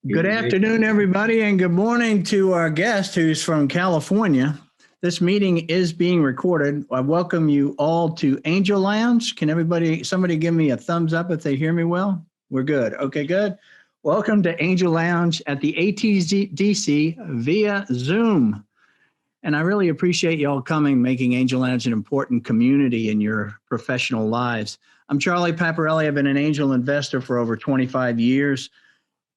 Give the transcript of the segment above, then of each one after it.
Good afternoon, everybody, and good morning to our guest who's from California. This meeting is being recorded. I welcome you all to Angel Lounge. Can somebody give me a thumbs up if they hear me well? We're good. Okay, good. Welcome to Angel Lounge at the ATDC via Zoom. And I really appreciate you all coming, making Angel Lounge an important community in your professional lives. I'm Charlie Paparelli. I've been an angel investor for over 25 years.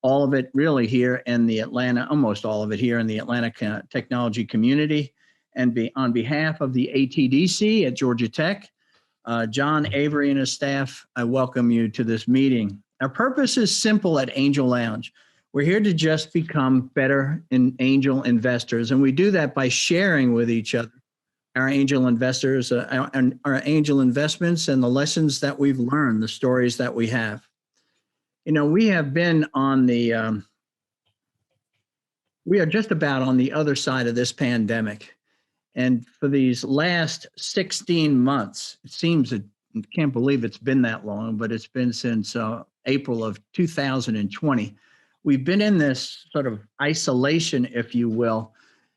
All of it really here in the Atlanta, almost all of it here in the Atlanta technology community. And on behalf of the ATDC at Georgia Tech, John Avery and his staff, I welcome you to this meeting. Our purpose is simple at Angel Lounge. We're here to just become better angel investors. And we do that by sharing with each other our angel investors, our angel investments and the lessons that we've learned, the stories that we have. You know, we have been on we are just about on the other side of this pandemic. And for these last 16 months, it seems, I can't believe it's been that long, but it's been since April of 2020. We've been in this sort of isolation, if you will.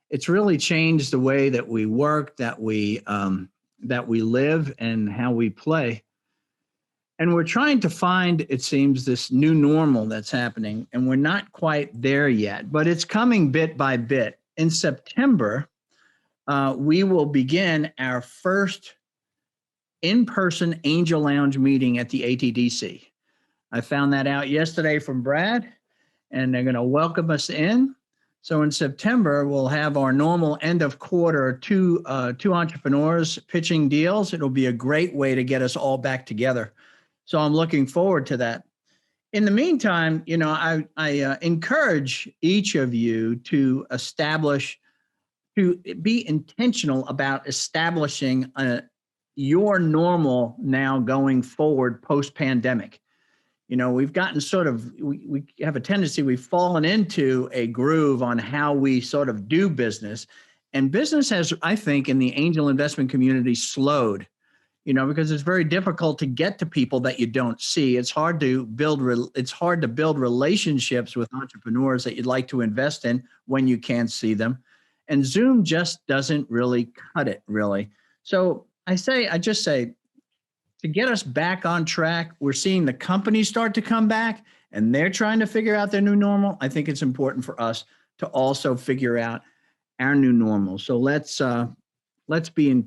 It's really changed the way that we work, that we live, and how we play. And we're trying to find, it seems, this new normal that's happening, and we're not quite there yet, but it's coming bit by bit. In September, we will begin our first in-person Angel Lounge meeting at the ATDC. I found that out yesterday from Brad, and they're going to welcome us in. So in September, we'll have our normal end of quarter two entrepreneurs pitching deals. It'll be a great way to get us all back together. So I'm looking forward to that. In the meantime, you know, I encourage each of you to be intentional about establishing your normal now going forward post-pandemic. You know, we've gotten we have a tendency, we've fallen into a groove on how we sort of do business. And business has, I think, in the angel investment community slowed. You know, because it's very difficult to get to people that you don't see. It's hard to build relationships with entrepreneurs that you'd like to invest in when you can't see them. And Zoom just doesn't really cut it, really. So I just say, to get us back on track, we're seeing the companies start to come back and they're trying to figure out their new normal. I think it's important for us to also figure out our new normal. So let's be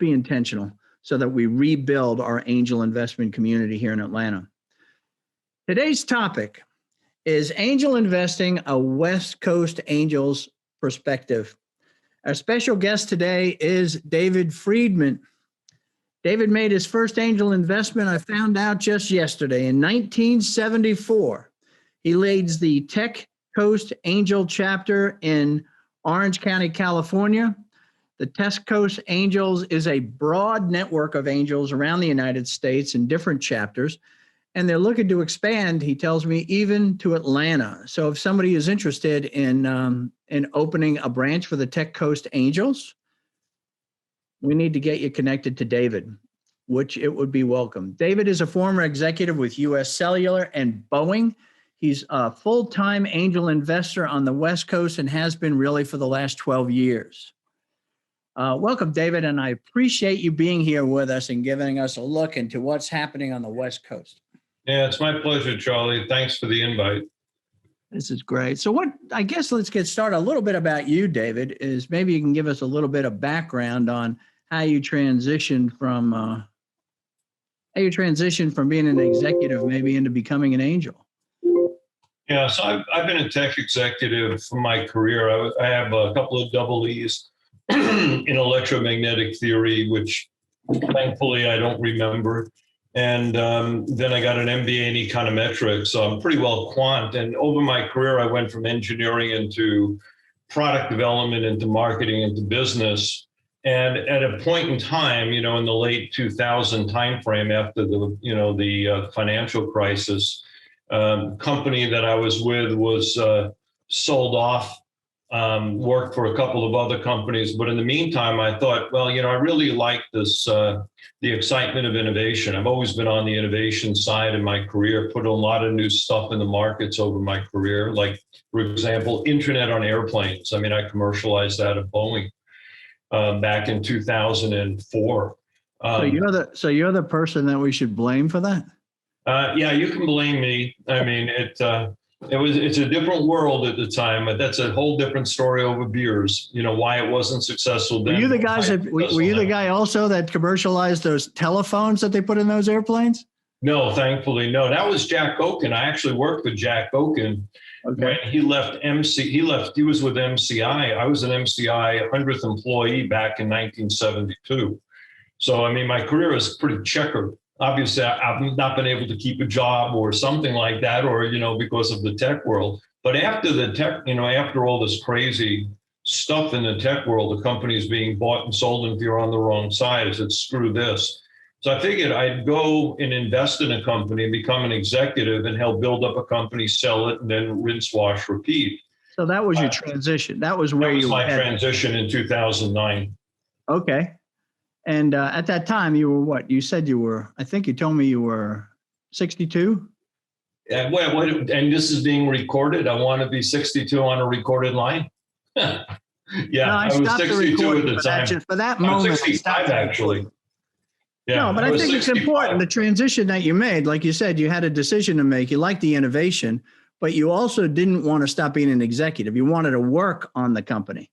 intentional, so that we rebuild our angel investment community here in Atlanta. Today's topic is angel investing, a West Coast angel's perspective. Our special guest today is David Friedman. David made his first angel investment, I found out just yesterday, in 1974. He leads the Tech Coast Angel Chapter in Orange County, California. The Tech Coast Angels is a broad network of angels around the United States in different chapters, and they're looking to expand, he tells me, even to Atlanta. So if somebody is interested in opening a branch for the Tech Coast Angels, we need to get you connected to David, which it would be welcome. David is a former executive with US Cellular and Boeing. He's a full-time angel investor on the West Coast and has been really for the last 12 years. Welcome, David, and I appreciate you being here with us and giving us a look into what's happening on the West Coast. Yeah, it's my pleasure, Charlie. Thanks for the invite. This is great. So I guess let's get started. A little bit about you, David, is maybe you can give us a little bit of background on how you transitioned from being an executive maybe into becoming an angel. Yeah, so I've been a tech executive for my career. I have a couple of double E's in electromagnetic theory, which thankfully I don't remember. And then I got an MBA in econometrics, so I'm pretty well quant. And over my career, I went from engineering into product development, into marketing, into business. And at a point in time, you know, in the late 2000 timeframe after the financial crisis, company that I was with was sold off worked for a couple of other companies. But in the meantime, I thought, well, I really like this, the excitement of innovation. I've always been on the innovation side in my career, put a lot of new stuff in the markets over my career. Like, for example, internet on airplanes. I mean, I commercialized that at Boeing back in 2004. So you're the person that we should blame for that? Yeah, you can blame me. I mean, it's a different world at the time, but that's a whole different story over beers. Why it wasn't successful then. Were you the guy also that commercialized those telephones that they put in those airplanes? No, thankfully, no. That was Jack Oaken. I actually worked with Jack Oaken. Okay. When he left he was with MCI. I was an MCI 100th employee back in 1972. So, I mean, my career is pretty checkered. Obviously, I've not been able to keep a job or something like that, or, because of the tech world. But after the tech, after all this crazy stuff in the tech world, the companies being bought and sold, and if you're on the wrong side, it's screw this. So I figured I'd go and invest in a company and become an executive and help build up a company, sell it, and then rinse, wash, repeat. So that was your transition. That was where you were. That was my transition in 2009. Okay. And at that time, you were what? You said you were, I think you told me you were 62? Yeah, and this is being recorded. I want to be 62 on a recorded line. Yeah, no, I was 62 at the time. For that moment, I'm 65 actually. Yeah, no, but I think 65. It's important, the transition that you made. Like you said, you had a decision to make. You liked the innovation, but you also didn't want to stop being an executive. You wanted to work on the company.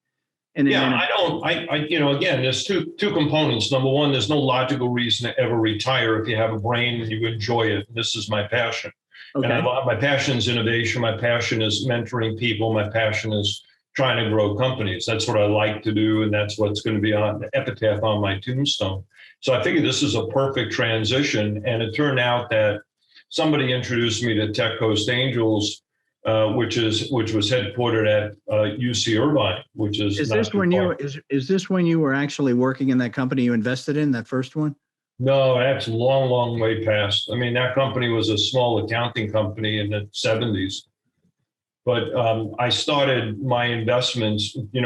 And again, there's two components. Number one, there's no logical reason to ever retire if you have a brain and you enjoy it. This is my passion. Okay. And my passion is innovation. My passion is mentoring people. My passion is trying to grow companies. That's what I like to do. And that's what's going to be on the epitaph on my tombstone. So I figured this is a perfect transition. And it turned out that somebody introduced me to Tech Coast Angels, which was headquartered at UC Irvine, which is. Is this when you were actually working in that company you invested in, that first one? No, that's a long, long way past. I mean, that company was a small accounting company in the 70s. But I started my investments, in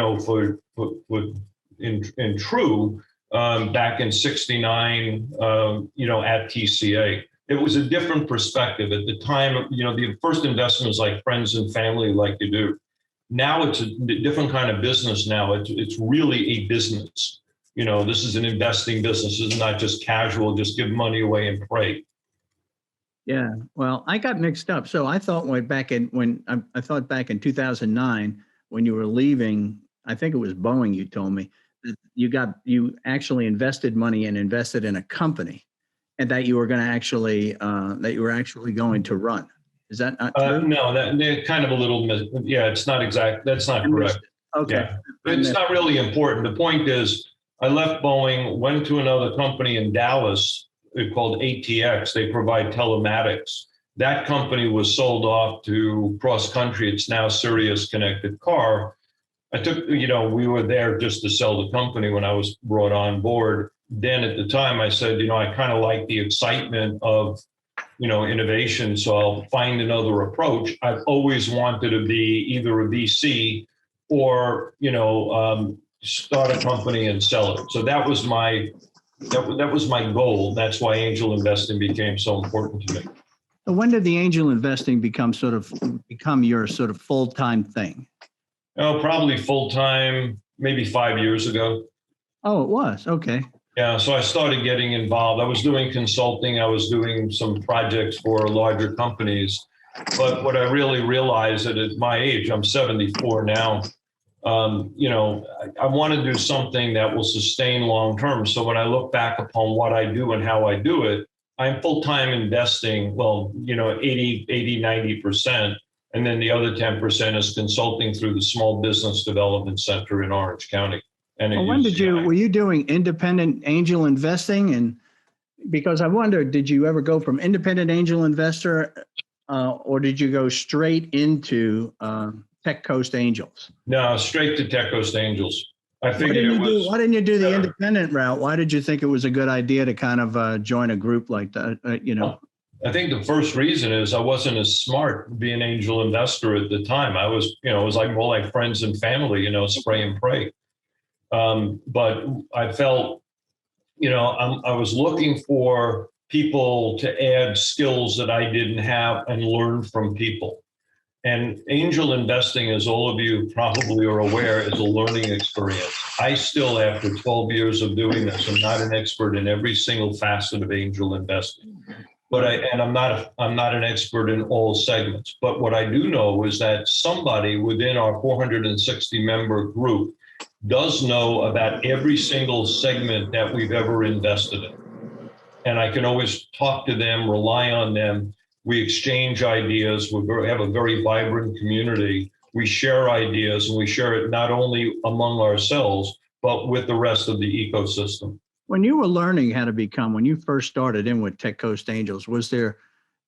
True back in '69, at TCA. It was a different perspective at the time. The first investment was like friends and family, like you do. Now it's a different kind of business. Now it's really a business. This is an investing business. It's not just casual, just give money away and pray. Yeah, well, I got mixed up. So I thought back in 2009, when you were leaving, I think it was Boeing, you told me that you actually invested money and invested in a company, and that you were going to actually going to run. Is that not true? No, they're kind of a little. Yeah, it's not exact. That's not correct. Okay, yeah. It's not really important. The point is, I left Boeing, went to another company in Dallas. They're called ATX. They provide telematics. That company was sold off to Cross Country. It's now Sirius Connected Car. I took, we were there just to sell the company when I was brought on board. Then at the time I said, I kind of like the excitement of, innovation. So I'll find another approach. I've always wanted to be either a VC or, start a company and sell it. So that was my goal. That's why angel investing became so important to me. So when did the angel investing become your sort of full-time thing? Oh, probably full-time, maybe 5 years ago. Oh, it was. Okay. Yeah. So I started getting involved. I was doing consulting. I was doing some projects for larger companies. But what I really realized that at my age, I'm 74 now, I want to do something that will sustain long-term. So when I look back upon what I do and how I do it, I'm full-time investing, 80, 90%. And then the other 10% is consulting through the Small Business Development Center in Orange County. And were you doing independent angel investing? And because I wondered, did you ever go from independent angel investor or did you go straight into Tech Coast Angels? No, straight to Tech Coast Angels. I figured why didn't you do the independent route? Why did you think it was a good idea to kind of join a group like that? I think the first reason is I wasn't as smart to be an angel investor at the time. I was, it was like more like friends and family, spray and pray. But I felt, I was looking for people to add skills that I didn't have and learn from people. And angel investing, as all of you probably are aware, is a learning experience. I still, after 12 years of doing this, am not an expert in every single facet of angel investing. But I'm not an expert in all segments. But what I do know is that somebody within our 460 member group does know about every single segment that we've ever invested in. And I can always talk to them, rely on them. We exchange ideas. We have a very vibrant community. We share ideas, and we share it not only among ourselves, but with the rest of the ecosystem. When you were learning how to become, when you first started in with Tech Coast Angels,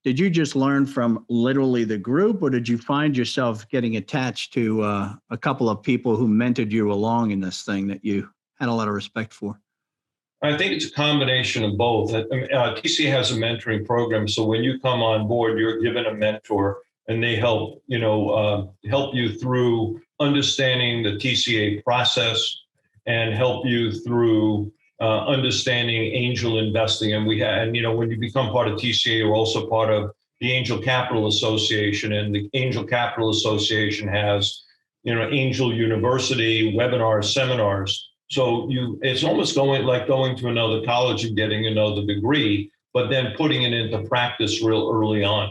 did you just learn from literally the group, or did you find yourself getting attached to a couple of people who mentored you along in this thing that you had a lot of respect for? I think it's a combination of both. TCA has a mentoring program, so when you come on board, you're given a mentor, and they help you through understanding the TCA process and help you through understanding angel investing. And when you become part of TCA, you're also part of the Angel Capital Association, and the Angel Capital Association has Angel University webinars, seminars. So it's almost going to another college and getting another degree, but then putting it into practice real early on.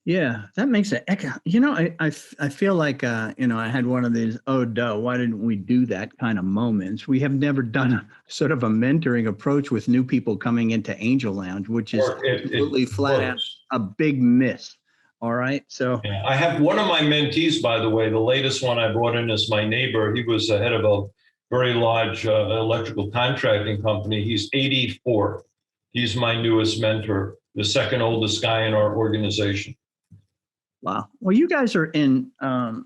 Yeah, that makes it. I feel like I had one of these, oh duh, why didn't we do that kind of moments? We have never done a sort of a mentoring approach with new people coming into Angel Lounge, which is absolutely flat out a big miss. All right, so yeah, I have one of my mentees, by the way. The latest one I brought in is my neighbor. He was the head of a very large electrical contracting company. He's 84. He's my newest mentor, the second oldest guy in our organization. Wow. Well, you guys are in, well,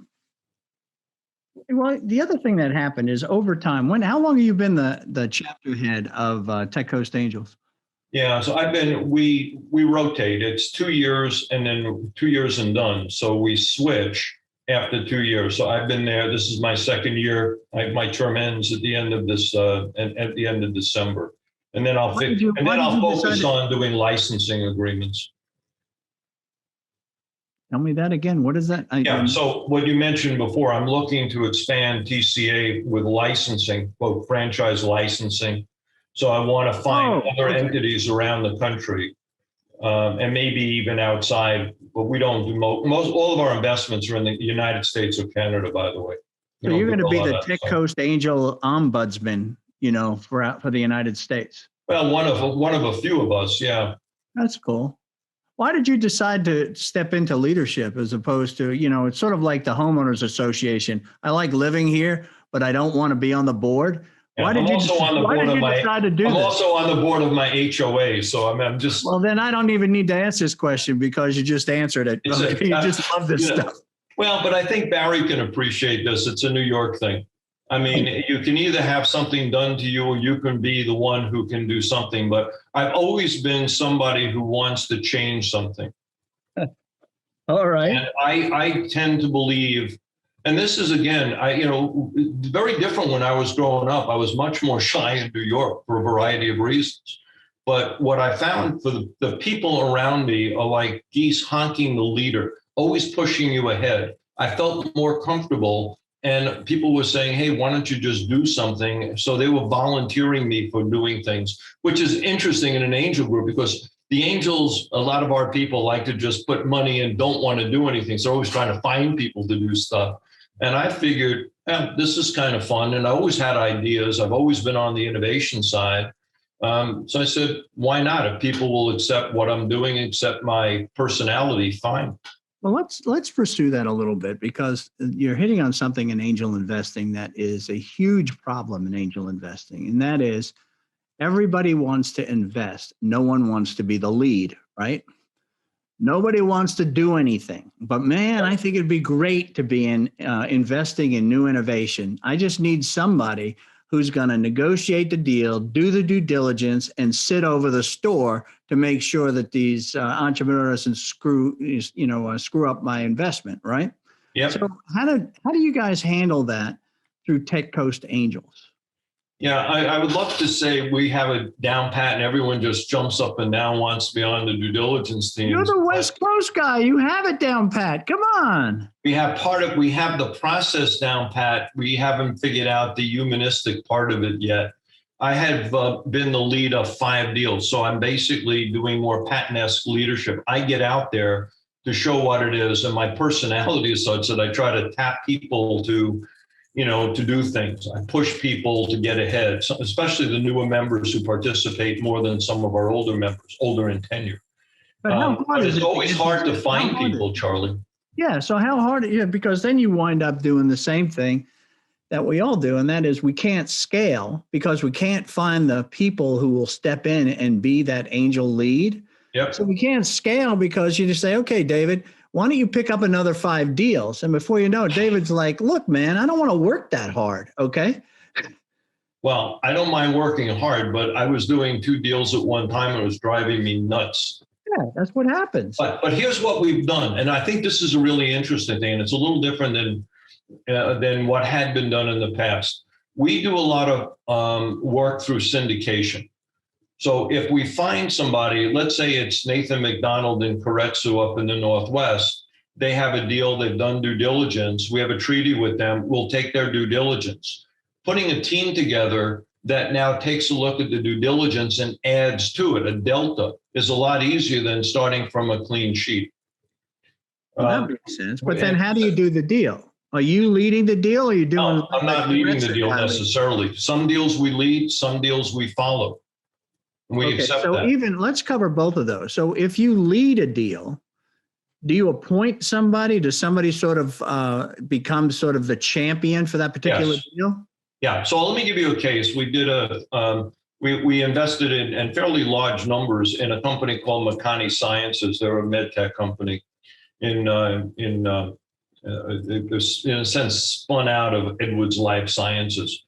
the other thing that happened is over time, how long have you been the chapter head of Tech Coast Angels? Yeah, so we rotate. It's 2 years and then 2 years and done. So we switch after 2 years. So I've been there. This is my second year. My term ends at the end of at the end of December. And then I'll focus on doing licensing agreements. Tell me that again. What is that? So what you mentioned before, I'm looking to expand TCA with licensing, both franchise licensing. So I want to find other entities around the country, and maybe even outside. But we don't do all of our investments are in the United States or Canada, by the way. So you're going to be the Tech Coast Angel ombudsman, for the United States. Well, one of a few of us, yeah. That's cool. Why did you decide to step into leadership as opposed to, it's sort of like the homeowners association. I like living here, but I don't want to be on the board. Why did you decide to do this? I'm also on the board of my HOA, so I'm just. Well, then I don't even need to answer this question because you just answered it. You just love this stuff. Well, but I think Barry can appreciate this. It's a New York thing. I mean, you can either have something done to you or you can be the one who can do something. But I've always been somebody who wants to change something. All right. And I tend to believe, and this is, again, very different when I was growing up. I was much more shy in New York for a variety of reasons. But what I found for the people around me are like geese honking the leader, always pushing you ahead. I felt more comfortable. And people were saying, hey, why don't you just do something? So they were volunteering me for doing things, which is interesting in an angel group because the angels, a lot of our people like to just put money and don't want to do anything. So they're always trying to find people to do stuff. And I figured, this is kind of fun. And I always had ideas. I've always been on the innovation side. So I said, why not? If people will accept what I'm doing, accept my personality, fine. Well, let's pursue that a little bit because you're hitting on something in angel investing that is a huge problem in angel investing. And that is everybody wants to invest. No one wants to be the lead, right? Nobody wants to do anything. But man, I think it'd be great to be investing in new innovation. I just need somebody who's going to negotiate the deal, do the due diligence, and sit over the store to make sure that these entrepreneurs and screw up my investment, right? Yep. So how do you guys handle that through Tech Coast Angels? Yeah, I would love to say we have a down pat and everyone just jumps up and down, wants to be on the due diligence team. You're the West Coast guy. You have it down pat. Come on. We have the process down pat. We haven't figured out the humanistic part of it yet. I have been the lead of 5 deals. So I'm basically doing more Patton-esque leadership. I get out there to show what it is. And my personality is such that I try to tap people to do things. I push people to get ahead, especially the newer members who participate more than some of our older members, older in tenure. But how hard is it? It's always hard to find people, Charlie. Yeah. So how hard? Yeah, because then you wind up doing the same thing that we all do, and that is we can't scale because we can't find the people who will step in and be that angel lead. Yep. So we can't scale because you just say, okay, David, why don't you pick up another 5 deals? And before you know it, David's like, look, man, I don't want to work that hard. Okay. Well, I don't mind working hard, but I was doing 2 deals at one time and it was driving me nuts. Yeah, that's what happens. But here's what we've done. And I think this is a really interesting thing. And it's a little different than what had been done in the past. We do a lot of work through syndication. So if we find somebody, let's say it's Nathan McDonald in Koretsu up in the Northwest, they have a deal, they've done due diligence, we have a treaty with them, we'll take their due diligence. Putting a team together that now takes a look at the due diligence and adds to it, a delta, is a lot easier than starting from a clean sheet. Well, that makes sense. But then how do you do the deal? Are you leading the deal or are you doing? No, I'm not leading the deal necessarily. Some deals we lead, some deals we follow. We accept so that. Let's cover both of those. So if you lead a deal, do you appoint somebody? Does somebody sort of become sort of the champion for that particular deal? Yeah. So let me give you a case. We did we invested in fairly large numbers in a company called Makani Sciences. They're a med tech company in a sense spun out of Edwards Life Sciences.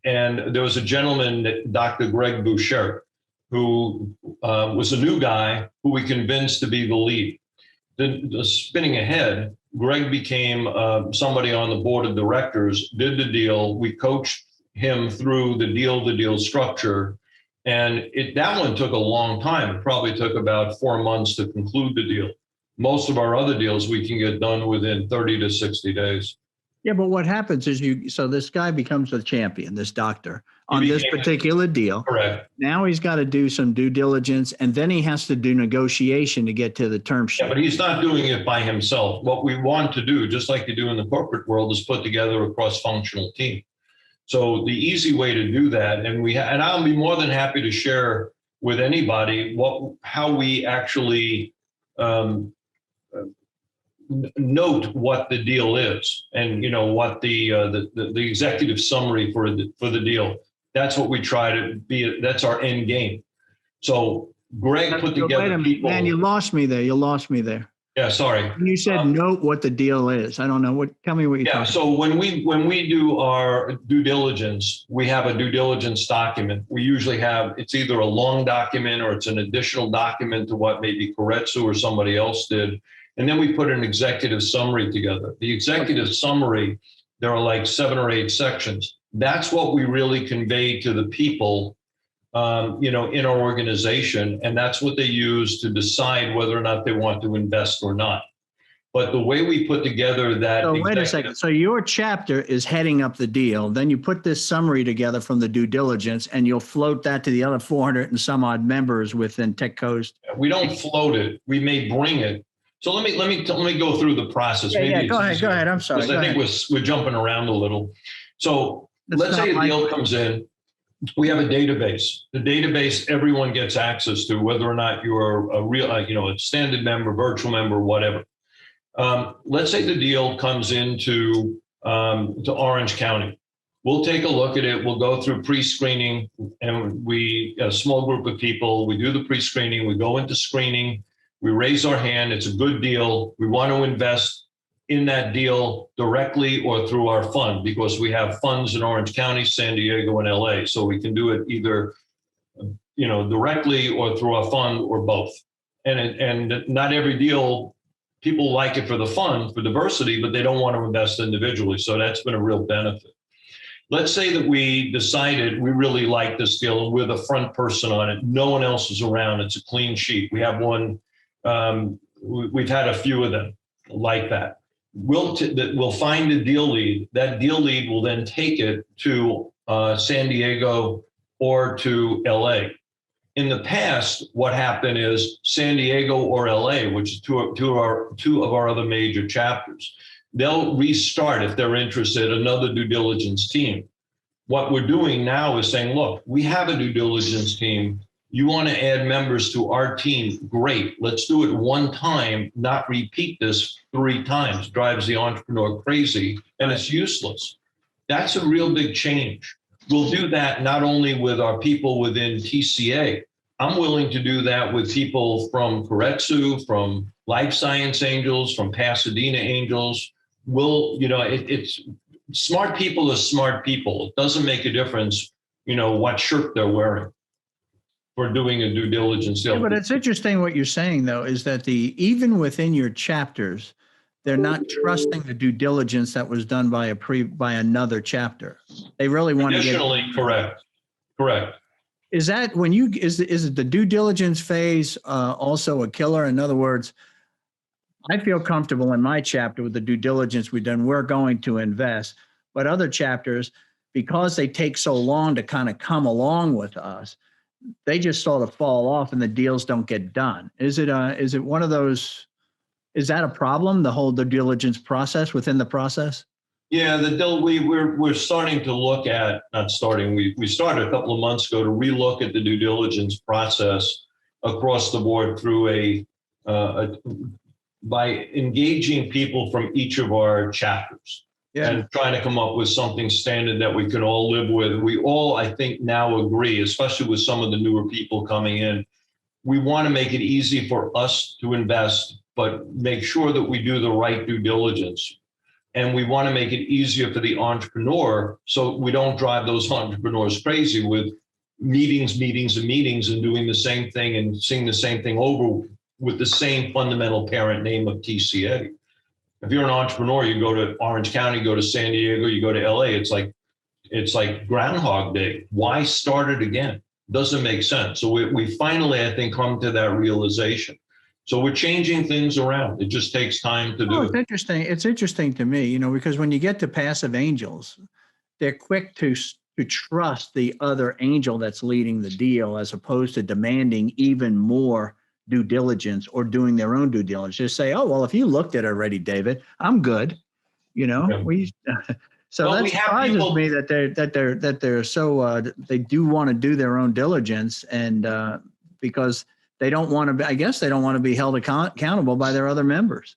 And there was a gentleman, Dr. Greg Boucher, who was a new guy who we convinced to be the lead. Then spinning ahead, Greg became somebody on the board of directors, did the deal. We coached him through the deal structure. And that one took a long time. It probably took about 4 months to conclude the deal. Most of our other deals we can get done within 30 to 60 days. Yeah, but what happens is so this guy becomes a champion, this doctor, on this particular deal. Correct. Now he's got to do some due diligence, and then he has to do negotiation to get to the term sheet. Yeah, but he's not doing it by himself. What we want to do, just like you do in the corporate world, is put together a cross-functional team. So the easy way to do that, and I'll be more than happy to share with anybody how we actually note what the deal is, and what the executive summary for the deal. That's what we try to be. That's our end game. So Greg put together. Wait a minute, man, you lost me there. Yeah, sorry. You said note what the deal is. I don't know. Tell me what you. Yeah. So when we do our due diligence, we have a due diligence document. We usually have, it's either a long document or it's an additional document to what maybe Koretsu or somebody else did. And then we put an executive summary together. The executive summary, there are like 7 or 8 sections. That's what we really convey to the people, in our organization. And that's what they use to decide whether or not they want to invest or not. But the way we put together that. So wait a second. So your chapter is heading up the deal. Then you put this summary together from the due diligence, and you'll float that to the other 400 and some odd members within Tech Coast. We don't float it. We may bring it. So let me go through the process. Yeah, go ahead. I'm sorry. Because I think we're jumping around a little. So let's say a deal comes in. We have a database. The database everyone gets access to, whether or not you're a real, a standard member, virtual member, whatever. Let's say the deal comes into to Orange County. We'll take a look at it. We'll go through pre-screening, and a small group of people, we do the pre-screening. We go into screening. We raise our hand. It's a good deal. We want to invest in that deal directly or through our fund, because we have funds in Orange County, San Diego, and LA. So we can do it either, directly or through our fund or both. And not every deal, people like it for the fund, for diversity, but they don't want to invest individually. So that's been a real benefit. Let's say that we decided we really like this deal and we're the front person on it. No one else is around. It's a clean sheet. We have one. We've had a few of them like that. We'll find a deal lead. That deal lead will then take it to San Diego or to LA. In the past, what happened is San Diego or LA, which is two of our other major chapters, they'll restart, if they're interested, another due diligence team. What we're doing now is saying, look, we have a due diligence team. You want to add members to our team? Great. Let's do it one time, not repeat this 3 times. Drives the entrepreneur crazy, and it's useless. That's a real big change. We'll do that not only with our people within TCA. I'm willing to do that with people from Keiretsu, from Life Science Angels, from Pasadena Angels. It's smart people are smart people. It doesn't make a difference, what shirt they're wearing for doing a due diligence deal. Yeah, but it's interesting what you're saying, though, is that even within your chapters, they're not trusting the due diligence that was done by another chapter. They really want to get. Additionally, correct. Is that when is it the due diligence phase also a killer? In other words, I feel comfortable in my chapter with the due diligence we've done. We're going to invest, but other chapters, because they take so long to kind of come along with us, they just sort of fall off and the deals don't get done. Is it one of those? Is that a problem? The whole due diligence process within the process? Yeah, we're starting to look at, not starting, we started a couple of months ago to relook at the due diligence process across the board through by engaging people from each of our chapters. Yeah. And trying to come up with something standard that we can all live with. We all, I think, now agree, especially with some of the newer people coming in, we want to make it easy for us to invest, but make sure that we do the right due diligence. And we want to make it easier for the entrepreneur so we don't drive those entrepreneurs crazy with meetings and doing the same thing and seeing the same thing over with the same fundamental parent name of TCA. If you're an entrepreneur, you go to Orange County, go to San Diego, you go to LA, it's like Groundhog Day. Why start it again? Doesn't make sense. So we finally, I think, come to that realization. So we're changing things around. It just takes time to do it. It's interesting. It's interesting to me, because when you get to passive angels, they're quick to trust the other angel that's leading the deal, as opposed to demanding even more due diligence or doing their own due diligence. Just say, oh, well, if you looked at it already, David, I'm good. Yeah. So that surprises me that they're so they do want to do their own diligence, and because they don't want to be, I guess they don't want to be held accountable by their other members.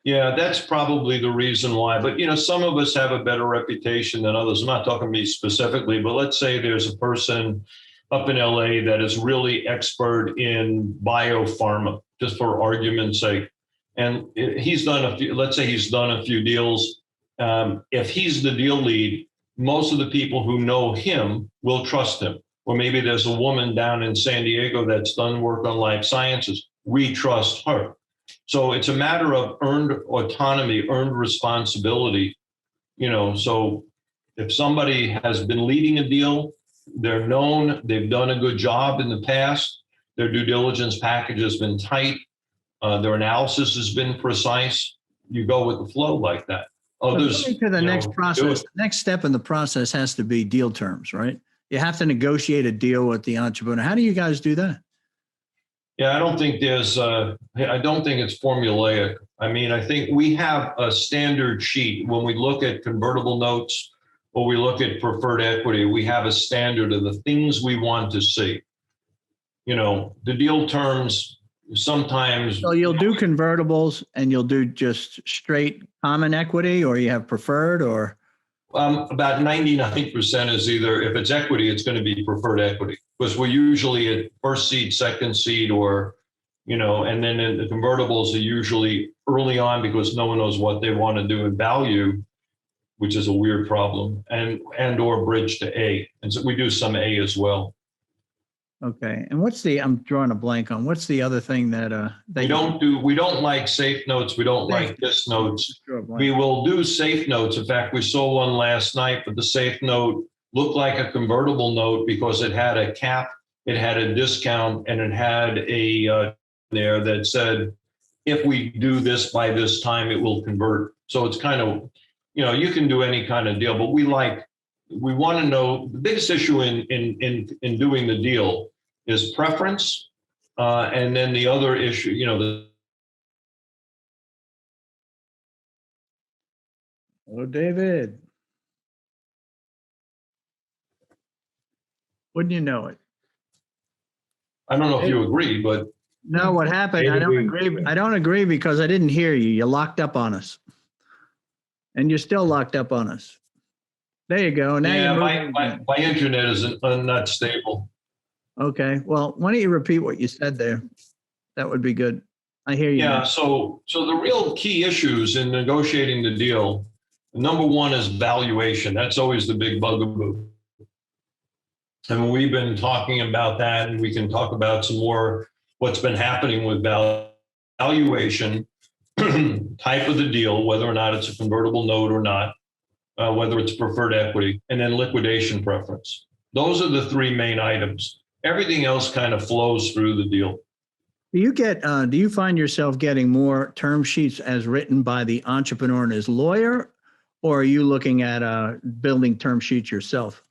Yeah, that's probably the reason why. But, some of us have a better reputation than others. I'm not talking to me specifically, but let's say there's a person up in LA that is really expert in biopharma, just for argument's sake. And he's done let's say he's done a few deals. If he's the deal lead, most of the people who know him will trust him. Or maybe there's a woman down in San Diego that's done work on life sciences. We trust her. So it's a matter of earned autonomy, earned responsibility. So if somebody has been leading a deal, they're known, they've done a good job in the past, their due diligence package has been tight, their analysis has been precise, you go with the flow like that. Others, to the next process, the next step in the process has to be deal terms, right? You have to negotiate a deal with the entrepreneur. How do you guys do that? Yeah, I don't think it's formulaic. I mean, I think we have a standard sheet. When we look at convertible notes or we look at preferred equity, we have a standard of the things we want to see. The deal terms sometimes. So you'll do convertibles and you'll do just straight common equity, or you have preferred, or? About 99% is either, if it's equity, it's going to be preferred equity, because we're usually at first seed, second seed, or and then the convertibles are usually early on because no one knows what they want to do in value, which is a weird problem, and or bridge to A. And so we do some A as well. Okay. And I'm drawing a blank on, what's the other thing that We don't like safe notes. We don't like this notes. We will do safe notes. In fact, we saw one last night, but the safe note looked like a convertible note because it had a cap, it had a discount, and it had a there that said, if we do this by this time, it will convert. So it's kind of, you can do any kind of deal, but we want to know the biggest issue in doing the deal is preference. And then the other issue, Hello, David. Wouldn't you know it? I don't know if you agree, but. No, what happened? I don't agree. I don't agree because I didn't hear you. You locked up on us. And you're still locked up on us. There you go. Now my internet is not stable. Okay. Well, why don't you repeat what you said there? That would be good. I hear you. Yeah. So the real key issues in negotiating the deal, number one is valuation. That's always the big bugaboo. And we've been talking about that, and we can talk about some more what's been happening with valuation, type of the deal, whether or not it's a convertible note or not, whether it's preferred equity, and then liquidation preference. Those are the three main items. Everything else kind of flows through the deal. Do you find yourself getting more term sheets as written by the entrepreneur and his lawyer, or are you looking at building term sheets yourself?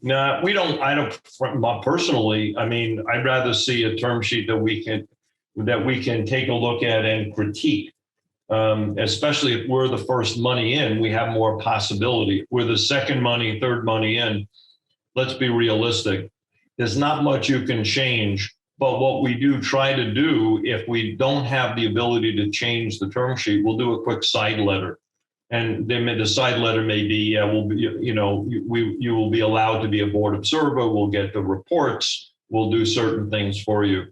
No, I don't personally. I mean, I'd rather see a term sheet that we can take a look at and critique. Especially if we're the first money in, we have more possibility. If we're the second money, third money in, let's be realistic. There's not much you can change, but what we do try to do, if we don't have the ability to change the term sheet, we'll do a quick side letter. And then the side letter may be, you will be allowed to be a board observer. We'll get the reports. We'll do certain things for you.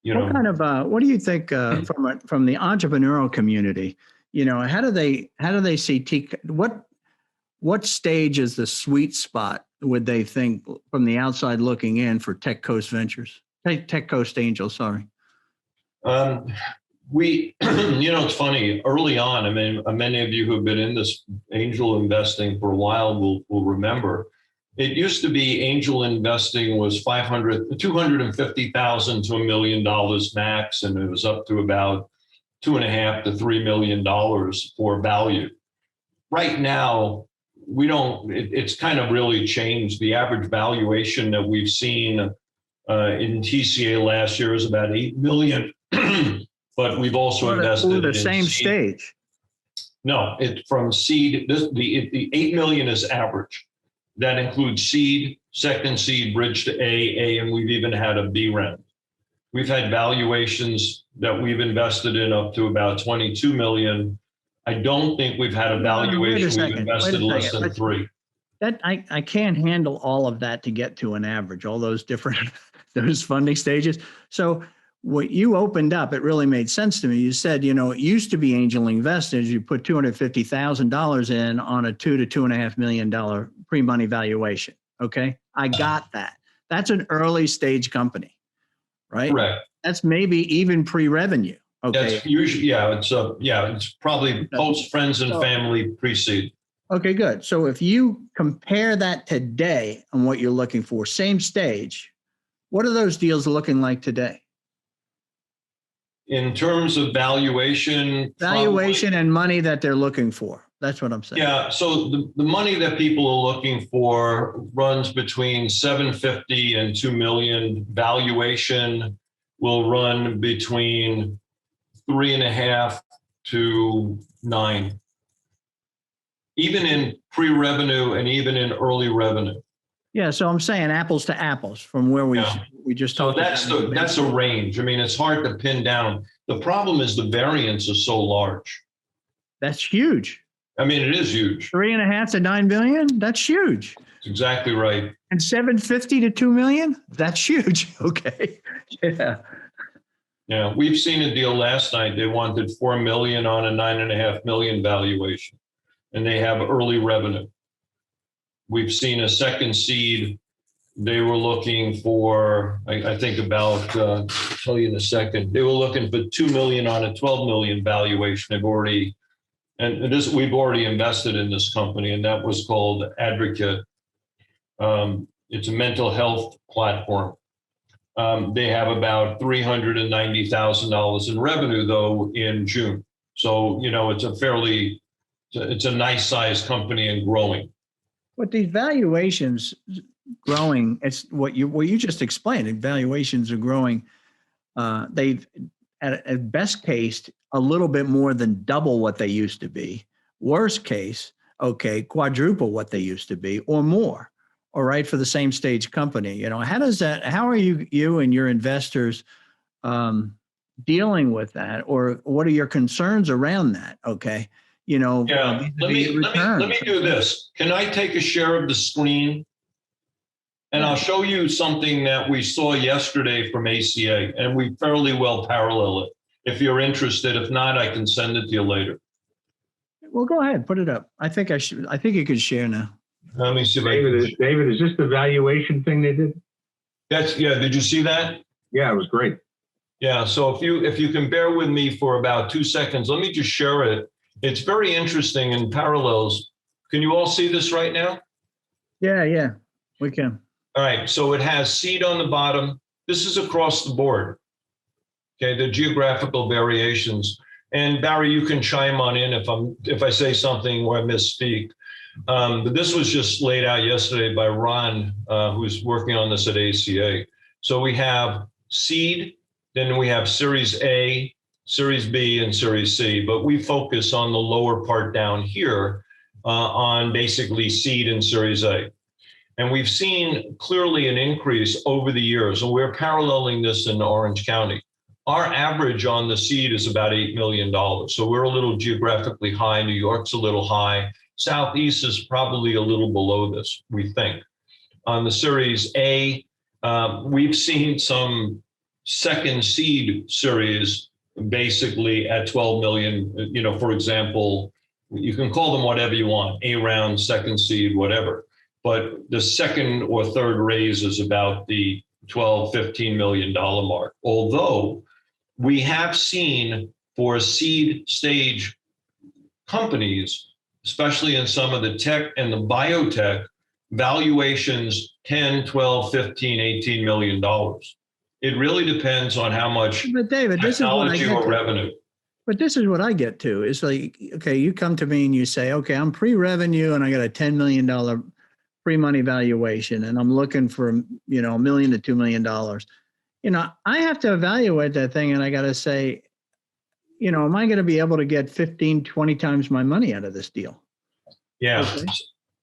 What do you think from the entrepreneurial community? How do they see what stage is the sweet spot, would they think, from the outside looking in, for Tech Coast Angels? Sorry. It's funny. Early on, I mean, many of you who have been in this angel investing for a while will remember. It used to be angel investing was $250,000 to $1 million max, and it was up to about $2.5 to $3 million for value. Right now, it's kind of really changed. The average valuation that we've seen in TCA last year is about $8 million, but we've also invested in the same stage. No, it's from seed. The 8 million is average. That includes seed, second seed, bridge to A, and we've even had a B round. We've had valuations that we've invested in up to about 22 million. I don't think we've had a valuation we've invested less than 3. I can't handle all of that to get to an average, all those different those funding stages. So what you opened up, it really made sense to me. You said, it used to be angel investors. You put $250,000 in on a $2 to $2.5 million pre-money valuation. Okay, I got that. That's an early stage company, right? Correct. That's maybe even pre-revenue. Okay. That's usually, it's probably post friends and family pre-seed. Okay, good. So if you compare that today on what you're looking for, same stage, what are those deals looking like today? In terms of valuation and money that they're looking for. That's what I'm saying. Yeah. So the money that people are looking for runs between 750 and 2 million. Valuation will run between 3.5 to 9, even in pre-revenue and even in early revenue. Yeah, so I'm saying apples to apples from where we just talked. So that's a range. I mean, it's hard to pin down. The problem is the variance is so large. That's huge. I mean, it is huge. 3.5 to 9 billion. That's huge. That's exactly right. And 750 to 2 million. That's huge. Okay. Yeah. Yeah, we've seen a deal last night. They wanted 4 million on a 9.5 million valuation, and they have early revenue. We've seen a second seed. They were looking for, I think about, I'll tell you in a second. They were looking for 2 million on a 12 million valuation. They've already, and this, we've already invested in this company, and that was called Advocate. It's a mental health platform. They have about $390,000 in revenue though in June. So, you know, it's a nice sized company and growing. But these valuations growing, it's what you just explained. Valuations are growing. They've at best case a little bit more than double what they used to be. Worst case, okay, quadruple what they used to be or more. All right, for the same stage company. You know, how are you and your investors dealing with that, or what are your concerns around that? Okay. You know, yeah, let me do this. Can I take a share of the screen? And I'll show you something that we saw yesterday from ACA, and we fairly well parallel it. If you're interested, if not, I can send it to you later. Well, go ahead, put it up. I think you could share now. Let me see. David, is this the valuation thing they did? Yeah. Did you see that? Yeah, it was great. Yeah. So if you can bear with me for about 2 seconds, let me just share it. It's very interesting in parallels. Can you all see this right now? Yeah, we can. All right. So it has seed on the bottom. This is across the board. Okay. The geographical variations. And Barry, you can chime on in if I say something where I misspeak. But this was just laid out yesterday by Ron, who's working on this at ACA. So we have seed, then we have Series A, Series B, and Series C. But we focus on the lower part down here on basically seed and Series A. And we've seen clearly an increase over the years, and we're paralleling this in Orange County. Our average on the seed is about $8 million. So we're a little geographically high. New York's a little high. Southeast is probably a little below this, we think. On the Series A, we've seen some second seed series basically at 12 million. You know, for example, you can call them whatever you want, A round, second seed, whatever. But the second or third raise is about the $12, $15 million mark. Although we have seen for seed stage companies, especially in some of the tech and the biotech, valuations 10, 12, 15, 18 million dollars. It really depends on how much technology or revenue. But this is what I get to. It's like, okay, you come to me and you say, okay, I'm pre-revenue and I got a $10 million pre-money valuation and I'm looking for, you know, $1 million to $2 million. You know, I have to evaluate that thing and I got to say, you know, am I going to be able to get 15, 20 times my money out of this deal? Yeah. Okay.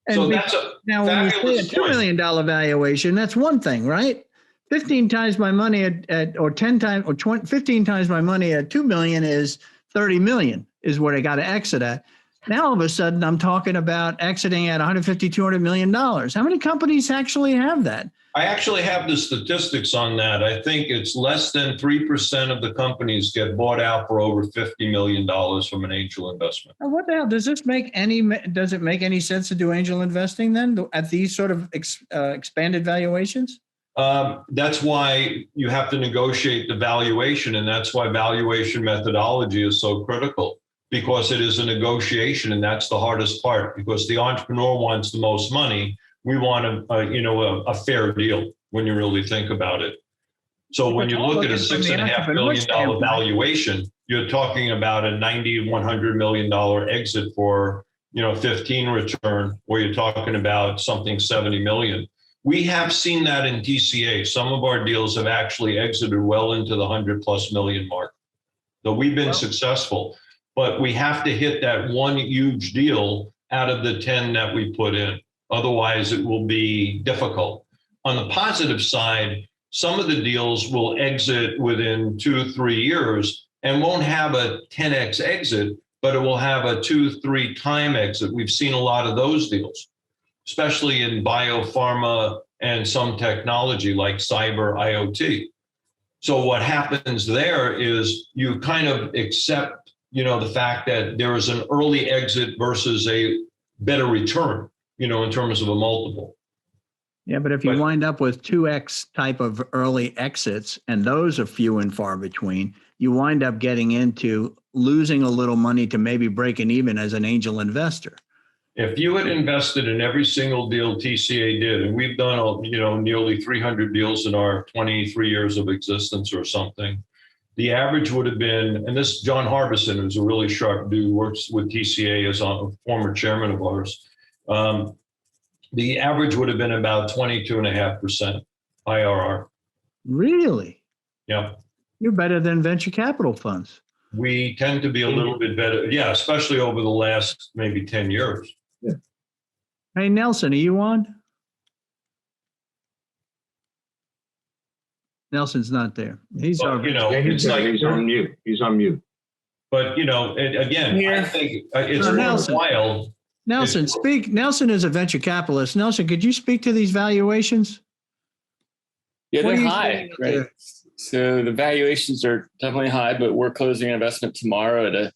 So that's a now when you say a $2 million valuation, that's one thing, right? 15 times my money or 10 times or 20, 15 times my money at 2 million is 30 million is what I got to exit at. Now all of a sudden I'm talking about exiting at 150, $200 million. How many companies actually have that? I actually have the statistics on that. I think it's less than 3% of the companies get bought out for over $50 million from an angel investment. Now, what the hell does it make any sense to do angel investing then at these sort of expanded valuations? That's why you have to negotiate the valuation, and that's why valuation methodology is so critical, because it is a negotiation, and that's the hardest part, because the entrepreneur wants the most money. We want a fair deal when you really think about it. So when you look at a $6.5 million valuation, you're talking about a $90, $100 million exit for 15 return, or you're talking about something 70 million. We have seen that in TCA. Some of our deals have actually exited well into the 100+ million mark. So we've been successful, but we have to hit that one huge deal out of the 10 that we put in. Otherwise, it will be difficult. On the positive side, some of the deals will exit within 2-3 years and won't have a 10x exit, but it will have a 2-3 time exit. We've seen a lot of those deals, especially in biopharma and some technology like cyber IoT. So what happens there is you kind of accept, the fact that there is an early exit versus a better return, in terms of a multiple. Yeah, but if you wind up with 2x type of early exits, and those are few and far between, you wind up getting into losing a little money to maybe breaking even as an angel investor. If you had invested in every single deal TCA did, and we've done, nearly 300 deals in our 23 years of existence or something, the average would have been, and this John Harbison, who's a really sharp dude, works with TCA as a former chairman of ours. The average would have been about 22.5% IRR. Really? Yeah. You're better than venture capital funds. We tend to be a little bit better. Yeah, especially over the last maybe 10 years. Yeah. Hey, Nelson, are you on? Nelson's not there. He's But, He's on mute. He's on mute. But, again, I think it's worthwhile. Nelson, speak. Nelson is a venture capitalist. Nelson, could you speak to these valuations? Yeah, they're high, right? So the valuations are definitely high, but we're closing an investment tomorrow at a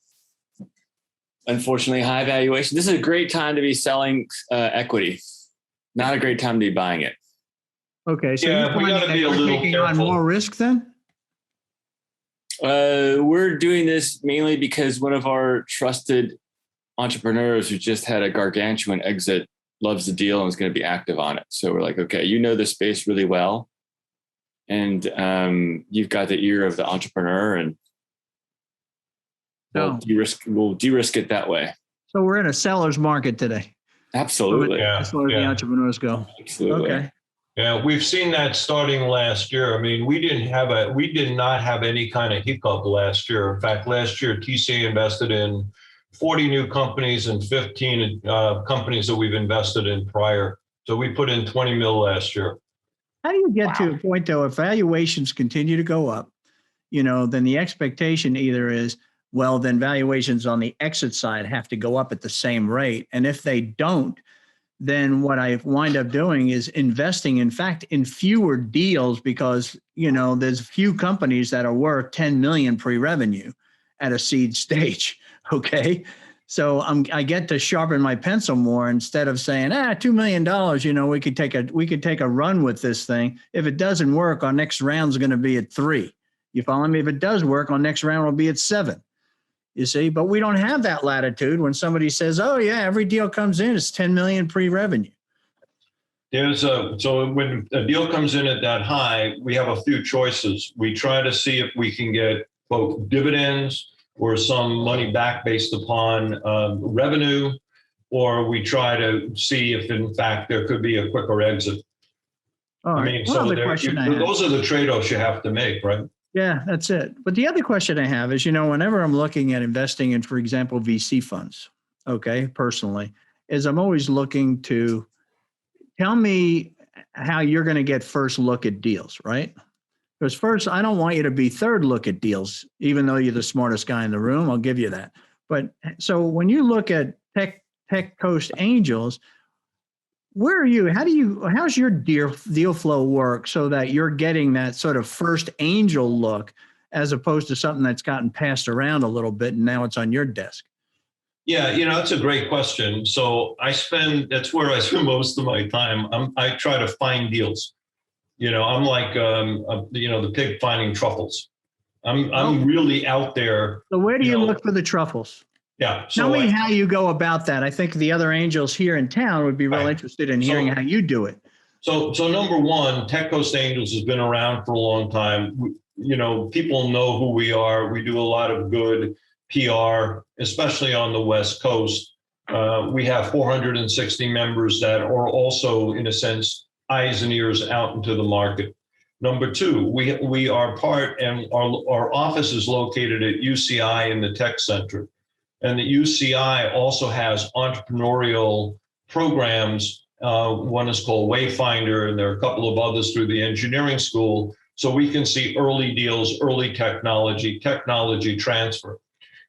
unfortunately high valuation. This is a great time to be selling equity, not a great time to be buying it. Okay, so yeah, we got to be a little taking careful. on more risk then? We're doing this mainly because one of our trusted entrepreneurs who just had a gargantuan exit loves the deal and is going to be active on it. So we're like, okay, the space really well. And you've got the ear of the entrepreneur, and we'll de-risk it that way. So we're in a seller's market today. Absolutely. As far as the entrepreneurs go. Absolutely. Okay. Yeah, we've seen that starting last year. I mean, we did not have any kind of hiccup last year. In fact, last year, TCA invested in 40 new companies and 15 companies that we've invested in prior. So we put in 20 mil last year. How do you get to a point, though, if valuations continue to go up, then the expectation either is, well, then valuations on the exit side have to go up at the same rate. And if they don't, then what I wind up doing is investing, in fact, in fewer deals because, there's few companies that are worth 10 million pre-revenue at a seed stage. Okay. So I get to sharpen my pencil more instead of saying, $2 million, we could take a run with this thing. If it doesn't work, our next round is going to be at 3. You follow me? If it does work, our next round will be at 7. You see, but we don't have that latitude when somebody says, oh yeah, every deal comes in, it's 10 million pre-revenue. So when a deal comes in at that high, we have a few choices. We try to see if we can get both dividends or some money back based upon revenue, or we try to see if in fact there could be a quicker exit. All right. I mean, those are the trade-offs you have to make, right? Yeah, that's it. But the other question I have is, whenever I'm looking at investing in, for example, VC funds, okay, personally, is I'm always looking to tell me how you're going to get first look at deals, right? Because first, I don't want you to be third look at deals, even though you're the smartest guy in the room. I'll give you that. But so when you look at Tech Coast Angels, where are you? How's your deal flow work so that you're getting that sort of first angel look as opposed to something that's gotten passed around a little bit and now it's on your desk? Yeah, that's a great question. So that's where I spend most of my time. I try to find deals. I'm like, the pig finding truffles. I'm really out there. So where do you look for the truffles? Yeah. Tell me how you go about that. I think the other angels here in town would be real interested in hearing how you do it. So number one, Tech Coast Angels has been around for a long time. People know who we are. We do a lot of good PR, especially on the West Coast. We have 460 members that are also, in a sense, eyes and ears out into the market. Number two, we are part, and our office is located at UCI in the Tech Center. And the UCI also has entrepreneurial programs. One is called Wayfinder, and there are a couple of others through the engineering school. So we can see early deals, early technology transfer.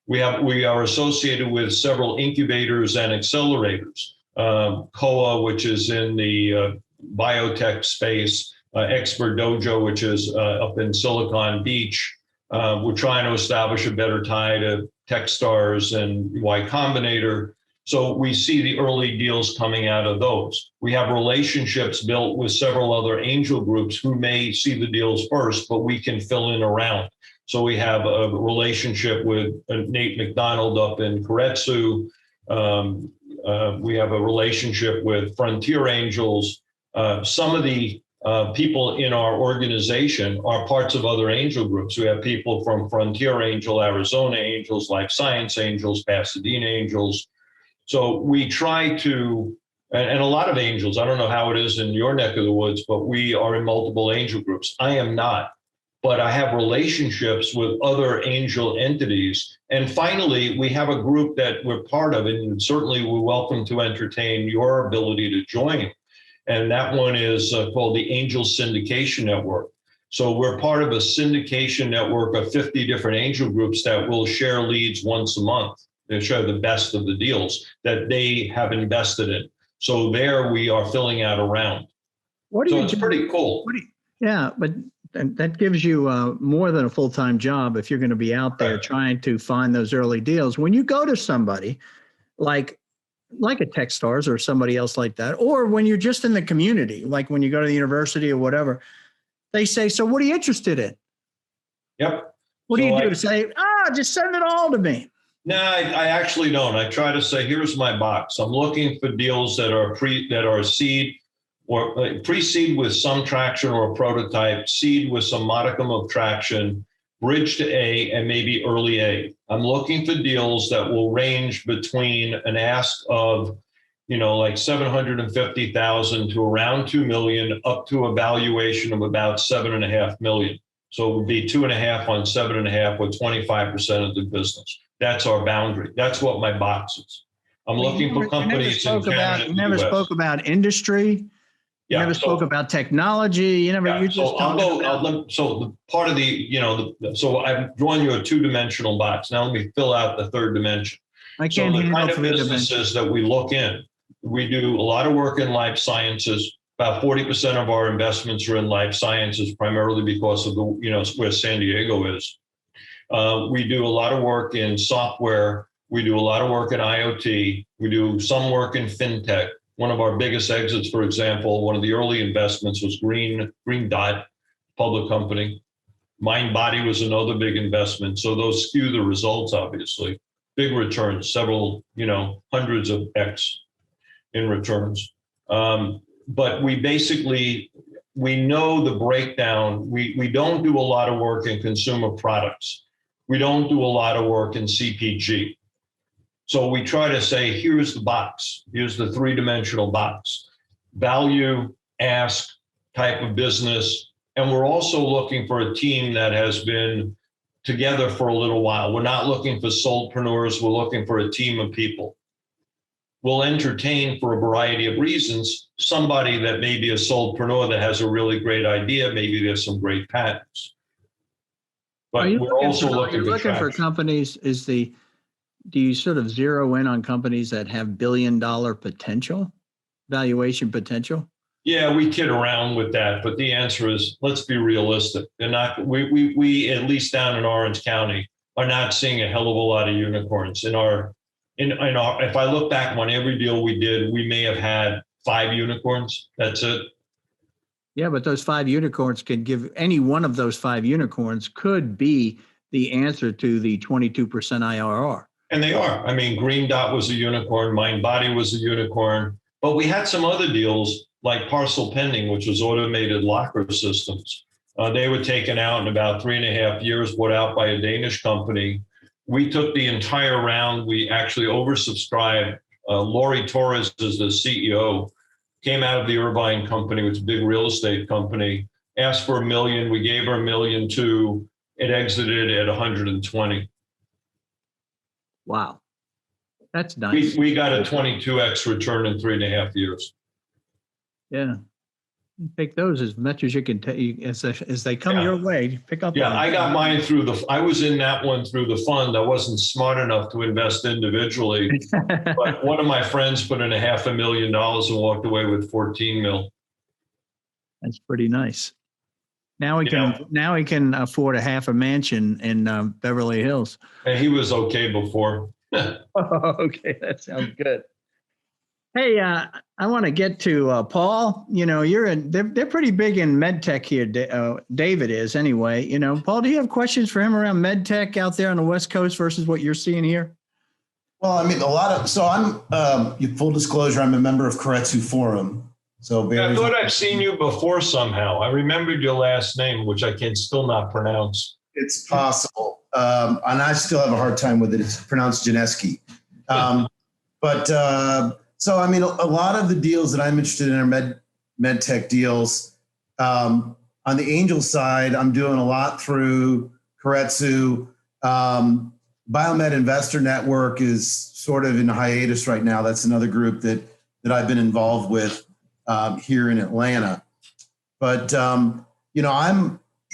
We are associated with several incubators and accelerators. COA, which is in the biotech space, Expert Dojo, which is up in Silicon Beach. We're trying to establish a better tie to Techstars and Y Combinator. So we see the early deals coming out of those. We have relationships built with several other angel groups who may see the deals first, but we can fill in around. So we have a relationship with Nate McDonald up in Koretsu. We have a relationship with Frontier Angels. Some of the people in our organization are parts of other angel groups. We have people from Frontier Angel, Arizona Angels, Life Science Angels, Pasadena Angels. So we try to, and a lot of angels, I don't know how it is in your neck of the woods, but we are in multiple angel groups. I am not, but I have relationships with other angel entities. And finally, we have a group that we're part of, and certainly we're welcome to entertain your ability to join. And that one is called the Angel Syndication Network. So we're part of a syndication network of 50 different angel groups that will share leads once a month. They share the best of the deals that they have invested in. So there we are filling out a round. So it's pretty cool. Yeah, but that gives you more than a full-time job if you're going to be out there trying to find those early deals. When you go to somebody like a Techstars or somebody else like that, or when you're just in the community, like when you go to the university or whatever, they say, so what are you interested in? Yep. What do you do? Say, just send it all to me. No, I actually don't. I try to say, here's my box. I'm looking for deals that are seed or pre-seed with some traction or a prototype, seed with some modicum of traction, bridge to A, and maybe early A. I'm looking for deals that will range between an ask of, like 750,000 to around 2 million, up to a valuation of about 7.5 million. So it would be 2.5 on 7.5 with 25% of the business. That's our boundary. That's what my box is. I'm looking for companies in Canada. You never spoke about industry. You never spoke about technology. You never. Yeah, You just so the part of so I've drawn you a two-dimensional box. Now let me fill out the third dimension. I can't so the handle kind of three businesses dimensions. that we look in. We do a lot of work in life sciences. About 40% of our investments are in life sciences, primarily because of where San Diego is. We do a lot of work in software. We do a lot of work in IoT. We do some work in fintech. One of our biggest exits, for example, one of the early investments was Green Dot, public company. MindBody was another big investment. So those skew the results, obviously. Big returns, several, hundreds of X in returns. But we know the breakdown. We don't do a lot of work in consumer products. We don't do a lot of work in CPG. So we try to say, here's the box. Here's the three-dimensional box. Value, ask, type of business. And we're also looking for a team that has been together for a little while. We're not looking for solopreneurs. We're looking for a team of people. We'll entertain, for a variety of reasons, somebody that may be a solopreneur that has a really great idea. Maybe there's some great patents. But we're also looking for companies. Do you sort of zero in on companies that have billion-dollar valuation potential? Yeah, we kid around with that, but the answer is, let's be realistic. They're not. We at least down in Orange County are not seeing a hell of a lot of unicorns in our. If I look back on every deal we did, we may have had 5 unicorns. That's it. Yeah, but those 5 unicorns can give, any one of those 5 unicorns could be the answer to the 22% IRR. And they are. I mean, Green Dot was a unicorn. MindBody was a unicorn. But we had some other deals like Parcel Pending, which was automated locker systems. They were taken out in about 3.5 years, bought out by a Danish company. We took the entire round. We actually oversubscribed. Lori Torres is the CEO, came out of the Irvine company, which is a big real estate company, asked for $1 million. We gave her $1.2 million. It exited at 120. Wow. That's nice. We got a 22x return in 3.5 years. Yeah. Take those as much as you can take as they come your way. Pick up. Yeah, I got mine I was in that one through the fund. I wasn't smart enough to invest individually, but one of my friends put in $500,000 and walked away with 14 mil. That's pretty nice. Now he Yeah. can afford a half a mansion in Beverly Hills. And he was okay before. Okay, that sounds good. Hey, I want to get to Paul. You know, they're pretty big in med tech here. David is anyway. You know, Paul, do you have questions for him around med tech out there on the West Coast versus what you're seeing here? Well, I mean, so I'm, full disclosure, I'm a member of Keiretsu Forum. So I thought I've seen you before somehow. I remembered your last name, which I can still not pronounce. It's possible. And I still have a hard time with it. It's pronounced Janeski. So, I mean, a lot of the deals that I'm interested in are med tech deals. On the angel side, I'm doing a lot through Keiretsu. Biomed Investor Network is sort of in hiatus right now. That's another group that I've been involved with here in Atlanta. But,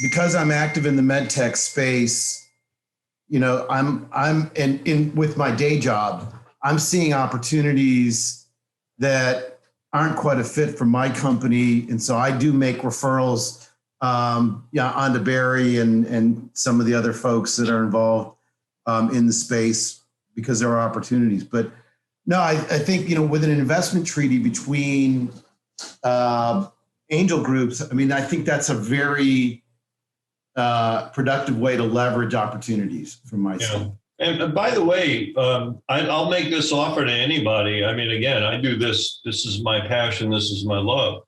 because I'm active in the med tech space, I'm with my day job, I'm seeing opportunities that aren't quite a fit for my company. And so I do make referrals onto Barry and some of the other folks that are involved in the space because there are opportunities. But no, I think, with an investment treaty between angel groups, I mean, I think that's a very productive way to leverage opportunities from my side. And by the way, I'll make this offer to anybody. I mean, again, I do this. This is my passion. This is my love.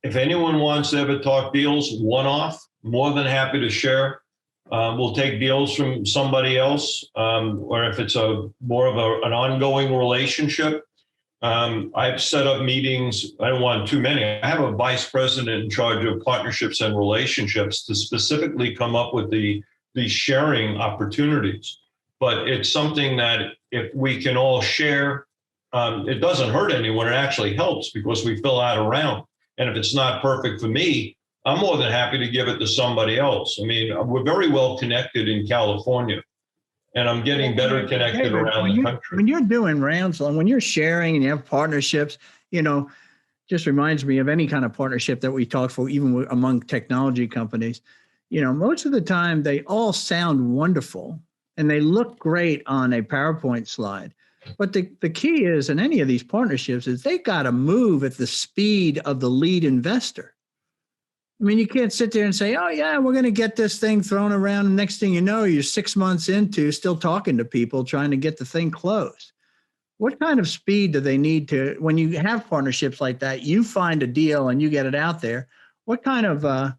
If anyone wants to ever talk deals one-off, more than happy to share. We'll take deals from somebody else, or if it's more of an ongoing relationship. I've set up meetings. I don't want too many. I have a vice president in charge of partnerships and relationships to specifically come up with the sharing opportunities. But it's something that if we can all share, it doesn't hurt anyone. It actually helps because we fill out a round. And if it's not perfect for me, I'm more than happy to give it to somebody else. I mean, we're very well connected in California, and I'm getting better connected around the country. When you're doing rounds, when you're sharing and you have partnerships, just reminds me of any kind of partnership that we talk for, even among technology companies. Most of the time they all sound wonderful and they look great on a PowerPoint slide. But the key is in any of these partnerships is they got to move at the speed of the lead investor. I mean, you can't sit there and say, oh, yeah, we're going to get this thing thrown around. And next thing you know, you're 6 months into still talking to people trying to get the thing closed. What kind of speed do they need to, when you have partnerships like that, you find a deal and you get it out there, what kind of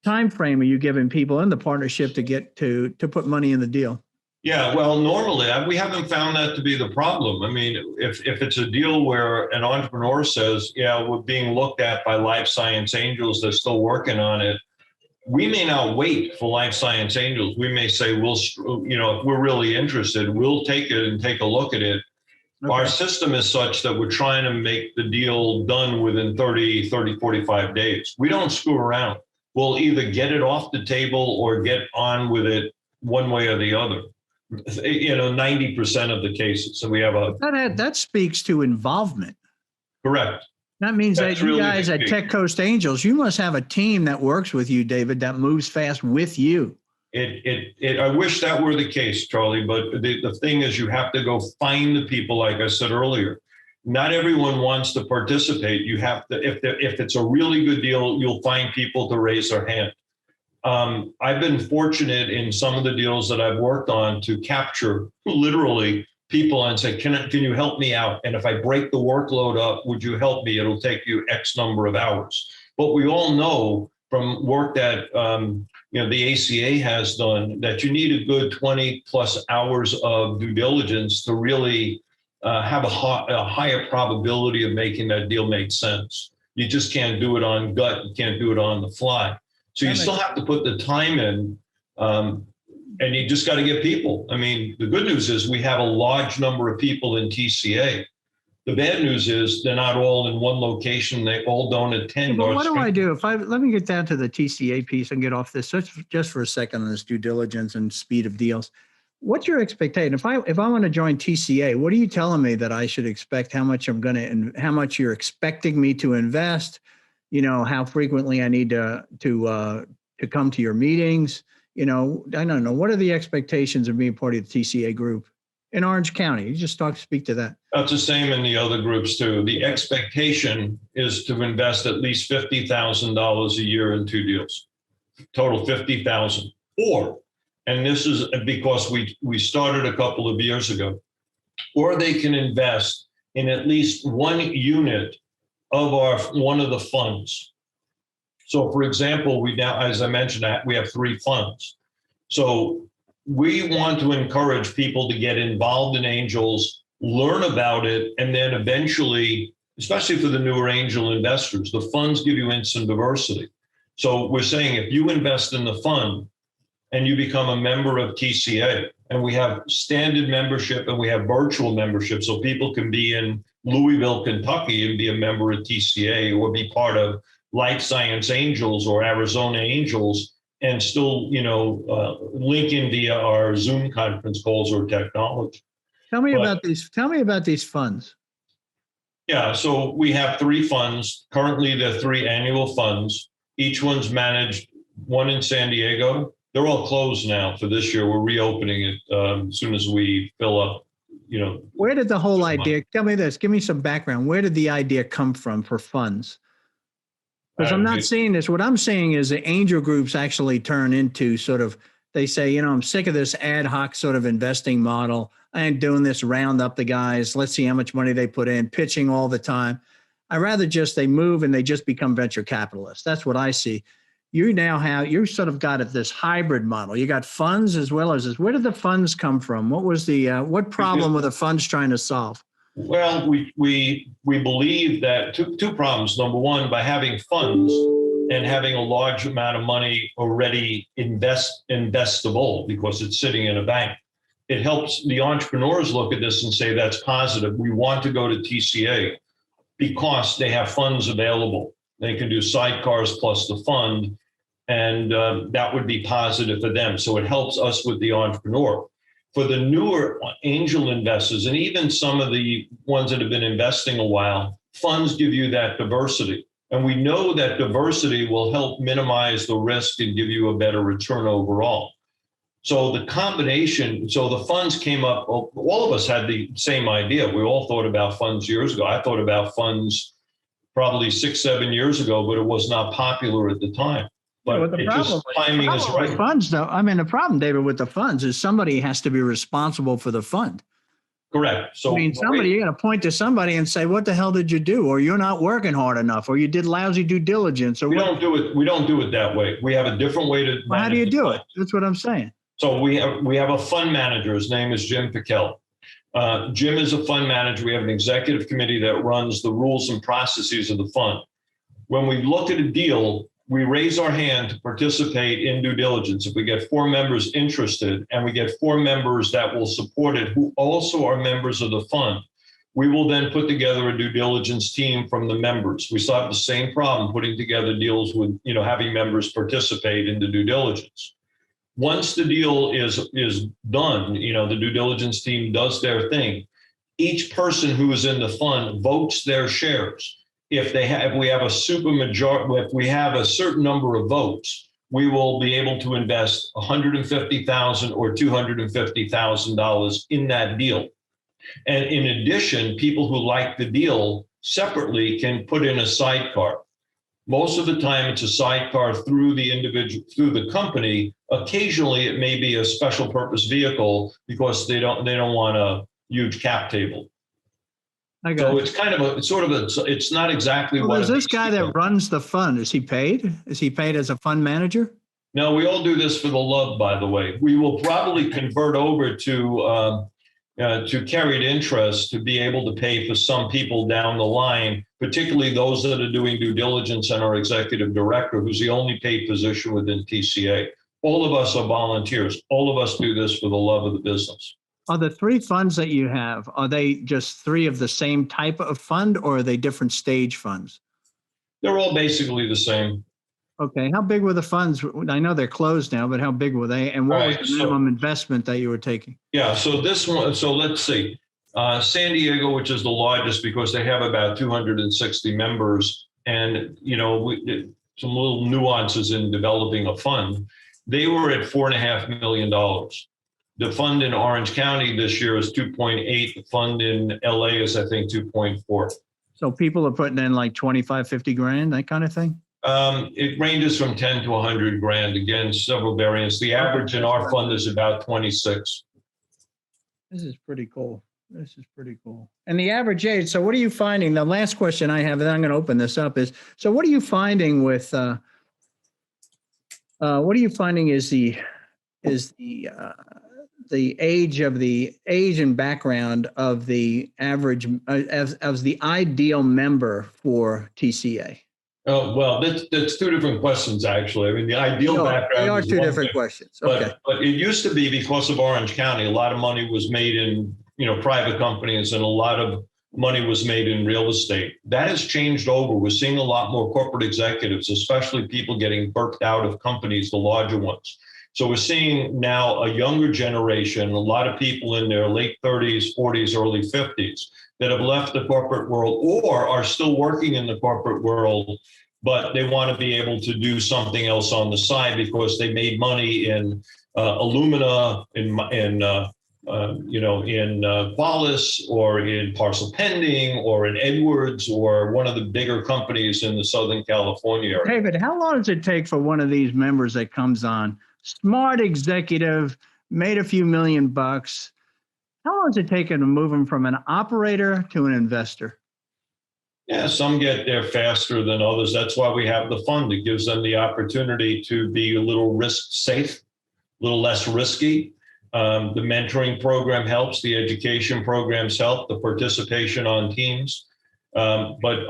time frame are you giving people in the partnership to get to put money in the deal? Yeah, well, normally we haven't found that to be the problem. I mean, if it's a deal where an entrepreneur says, yeah, we're being looked at by life science angels, they're still working on it. We may not wait for life science angels. We may say, if we're really interested, we'll take it and take a look at it. Okay. Our system is such that we're trying to make the deal done within 30, 45 days. We don't screw around. We'll either get it off the table or get on with it one way or the other. 90% of the cases. So we have that speaks to involvement. Correct. That means that you guys at Tech Coast Angels, you must have a team that works with you, David, that moves fast with you. I wish that were the case, Charlie, but the thing is you have to go find the people, like I said earlier. Not everyone wants to participate. You have to, if it's a really good deal, you'll find people to raise their hand. I've been fortunate in some of the deals that I've worked on to capture literally people and say, can you help me out? And if I break the workload up, would you help me? It'll take you X number of hours. But we all know from work that the ACA has done that you need a good 20 plus hours of due diligence to really have a higher probability of making that deal make sense. You just can't do it on gut. You can't do it on the fly. So you still have to put the time in, and you just got to get people. I mean, the good news is we have a large number of people in TCA. The bad news is they're not all in one location. They all don't attend. Well, what do I do? Let me get down to the TCA piece and get off this just for a second on this due diligence and speed of deals. What's your expectation? If I want to join TCA, what are you telling me that I should expect? How much you're expecting me to invest? how frequently I need to come to your meetings. I don't know. What are the expectations of being part of the TCA group in Orange County? You just speak to that. That's the same in the other groups too. The expectation is to invest at least $50,000 a year in 2 deals, total 50,000. And this is because we started a couple of years ago, or they can invest in at least one unit of one of the funds. So for example, we now, as I mentioned, we have 3 funds. So we want to encourage people to get involved in angels, learn about it, and then eventually, especially for the newer angel investors, the funds give you instant diversity. So we're saying if you invest in the fund and you become a member of TCA, and we have standard membership and we have virtual membership, so people can be in Louisville, Kentucky and be a member of TCA, or be part of Life Science Angels or Arizona Angels, and still, link in via our Zoom conference calls or technology. Tell me about these funds. Yeah, so we have 3 funds. Currently, they're 3 annual funds. Each one's managed, one in San Diego. They're all closed now for this year. We're reopening it as soon as we fill up, Where did the whole idea, tell me this, give me some background. Where did the idea come from for funds? Because I'm not seeing this. What I'm seeing is the angel groups actually turn into sort of, they say, I'm sick of this ad hoc sort of investing model. I ain't doing this, round up the guys. Let's see how much money they put in, pitching all the time. I rather they move and they just become venture capitalists. That's what I see. You sort of got this hybrid model. You got funds as well as this. Where did the funds come from? What was what problem were the funds trying to solve? Well, we believe that two problems. Number one, by having funds and having a large amount of money already investable because it's sitting in a bank, it helps the entrepreneurs look at this and say that's positive. We want to go to TCA because they have funds available. They can do sidecars plus the fund, and that would be positive for them. So it helps us with the entrepreneur. For the newer angel investors, and even some of the ones that have been investing a while, funds give you that diversity. And we know that diversity will help minimize the risk and give you a better return overall. So the combination, so the funds came up, all of us had the same idea. We all thought about funds years ago. I thought about funds probably 6-7 years ago, but it was not popular at the time. But the timing is right. Funds, though. I mean, the problem, David, with the funds is somebody has to be responsible for the fund. Correct. So you got to point to somebody and say, "What the hell did you do?" Or "You're not working hard enough," or "You did lousy due diligence." Or we don't do it that way. We have a different way to. Well, how do you do it? That's what I'm saying. So we have a fund manager. His name is Jim Piquel. Jim is a fund manager. We have an executive committee that runs the rules and processes of the fund. When we look at a deal, we raise our hand to participate in due diligence. If we get 4 members interested and we get 4 members that will support it, who also are members of the fund, we will then put together a due diligence team from the members. We still have the same problem putting together deals with, having members participate in the due diligence. Once the deal is done, the due diligence team does their thing. Each person who is in the fund votes their shares. If we have a super majority, if we have a certain number of votes, we will be able to invest $150,000 or $250,000 in that deal. And in addition, people who like the deal separately can put in a sidecar. Most of the time, it's a sidecar through the individual, through the company. Occasionally, it may be a special purpose vehicle because they don't want a huge cap table. So it's kind of it's not exactly what. Well, is this guy that runs the fund, is he paid? Is he paid as a fund manager? No, we all do this for the love, by the way. We will probably convert over to carried interest to be able to pay for some people down the line, particularly those that are doing due diligence and our executive director, who's the only paid position within TCA. All of us are volunteers. All of us do this for the love of the business. Are the 3 funds that you have, are they just 3 of the same type of fund, or are they different stage funds? They're all basically the same. Okay. How big were the funds? I know they're closed now, but how big were they? And what was the minimum investment that you were taking? Yeah. So this one, so let's see. San Diego, which is the largest because they have about 260 members, and some little nuances in developing a fund. They were at $4.5 million. The fund in Orange County this year is 2.8. The fund in LA is, I think, 2.4. So people are putting in like 25, 50 grand, that kind of thing? It ranges from 10 to 100 grand. Again, several variants. The average in our fund is about 26. This is pretty cool. This is pretty cool. And the average age, so what are you finding? The last question I have, and I'm going to open this up, is, so what are you finding with, what are you finding is the age and background of the average, as the ideal member for TCA? Oh, well, that's two different questions, actually. I mean, the ideal background. They are is two one different thing, questions. Okay. But it used to be, because of Orange County, a lot of money was made in, private companies, and a lot of money was made in real estate. That has changed over. We're seeing a lot more corporate executives, especially people getting burped out of companies, the larger ones. So we're seeing now a younger generation, a lot of people in their late 30s, 40s, early 50s that have left the corporate world or are still working in the corporate world, but they want to be able to do something else on the side because they made money in Illumina, in Qualis, or in Parcel Pending, or in Edwards, or one of the bigger companies in the Southern California area. David, how long does it take for one of these members that comes on, smart executive, made a few $1 million, how long does it take to move him from an operator to an investor? Yeah, some get there faster than others. That's why we have the fund. It gives them the opportunity to be a little risk safe, a little less risky. The mentoring program helps, the education programs help, the participation on teams. But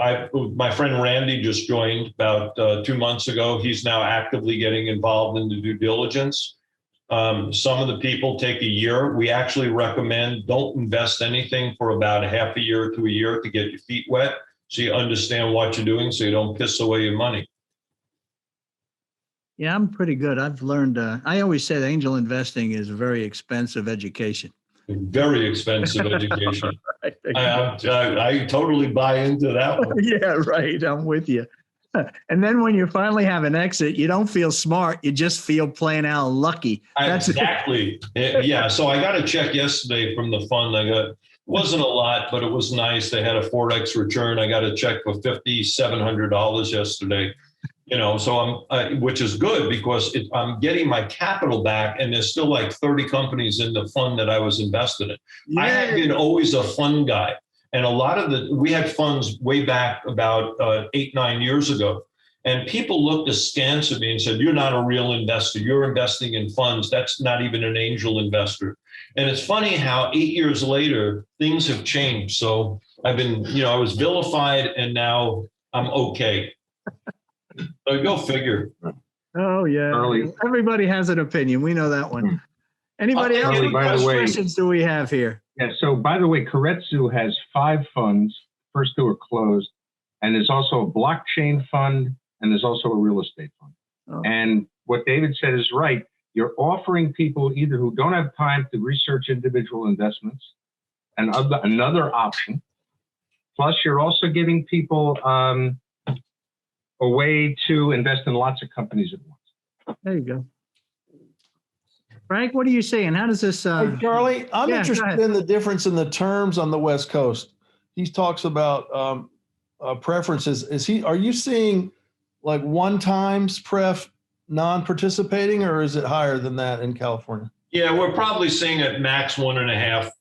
my friend Randy just joined about 2 months ago. He's now actively getting involved in the due diligence. Some of the people take a year. We actually recommend don't invest anything for about a half a year to a year to get your feet wet, so you understand what you're doing, so you don't piss away your money. Yeah, I'm pretty good. I've learned, I always say that angel investing is a very expensive education. Very expensive education. I totally buy into that one. Yeah, right. I'm with you. And then when you finally have an exit, you don't feel smart. You just feel plain out lucky. That's exactly. Yeah. So I got a check yesterday from the fund. It wasn't a lot, but it was nice. They had a 4X return. I got a check for $5,700 yesterday. So which is good because I'm getting my capital back, and there's still like 30 companies in the fund that I was invested in. Yay. I have been always a fund guy. And a lot of we had funds way back about 8-9 years ago. And people looked askance at me and said, "You're not a real investor. You're investing in funds. That's not even an angel investor." And it's funny how 8 years later, things have changed. So I've been, I was vilified, and now I'm okay. So go figure. Oh, yeah. Early. Everybody has an opinion. We know that one. Anybody else? What questions do we have here? Yeah, so by the way, Keiretsu has 5 funds. First 2 are closed. And there's also a blockchain fund, and there's also a real estate fund. Oh. And what David said is right. You're offering people either who don't have time to research individual investments and another option. Plus, you're also giving people a way to invest in lots of companies at once. There you go. Frank, what are you saying? How does this? Hey, Charlie, I'm interested in the difference in the terms on the West Coast. He talks about preferences. Are you seeing like 1 times pref non-participating, or is it higher than that in California? Yeah, we're probably seeing at max 1.5.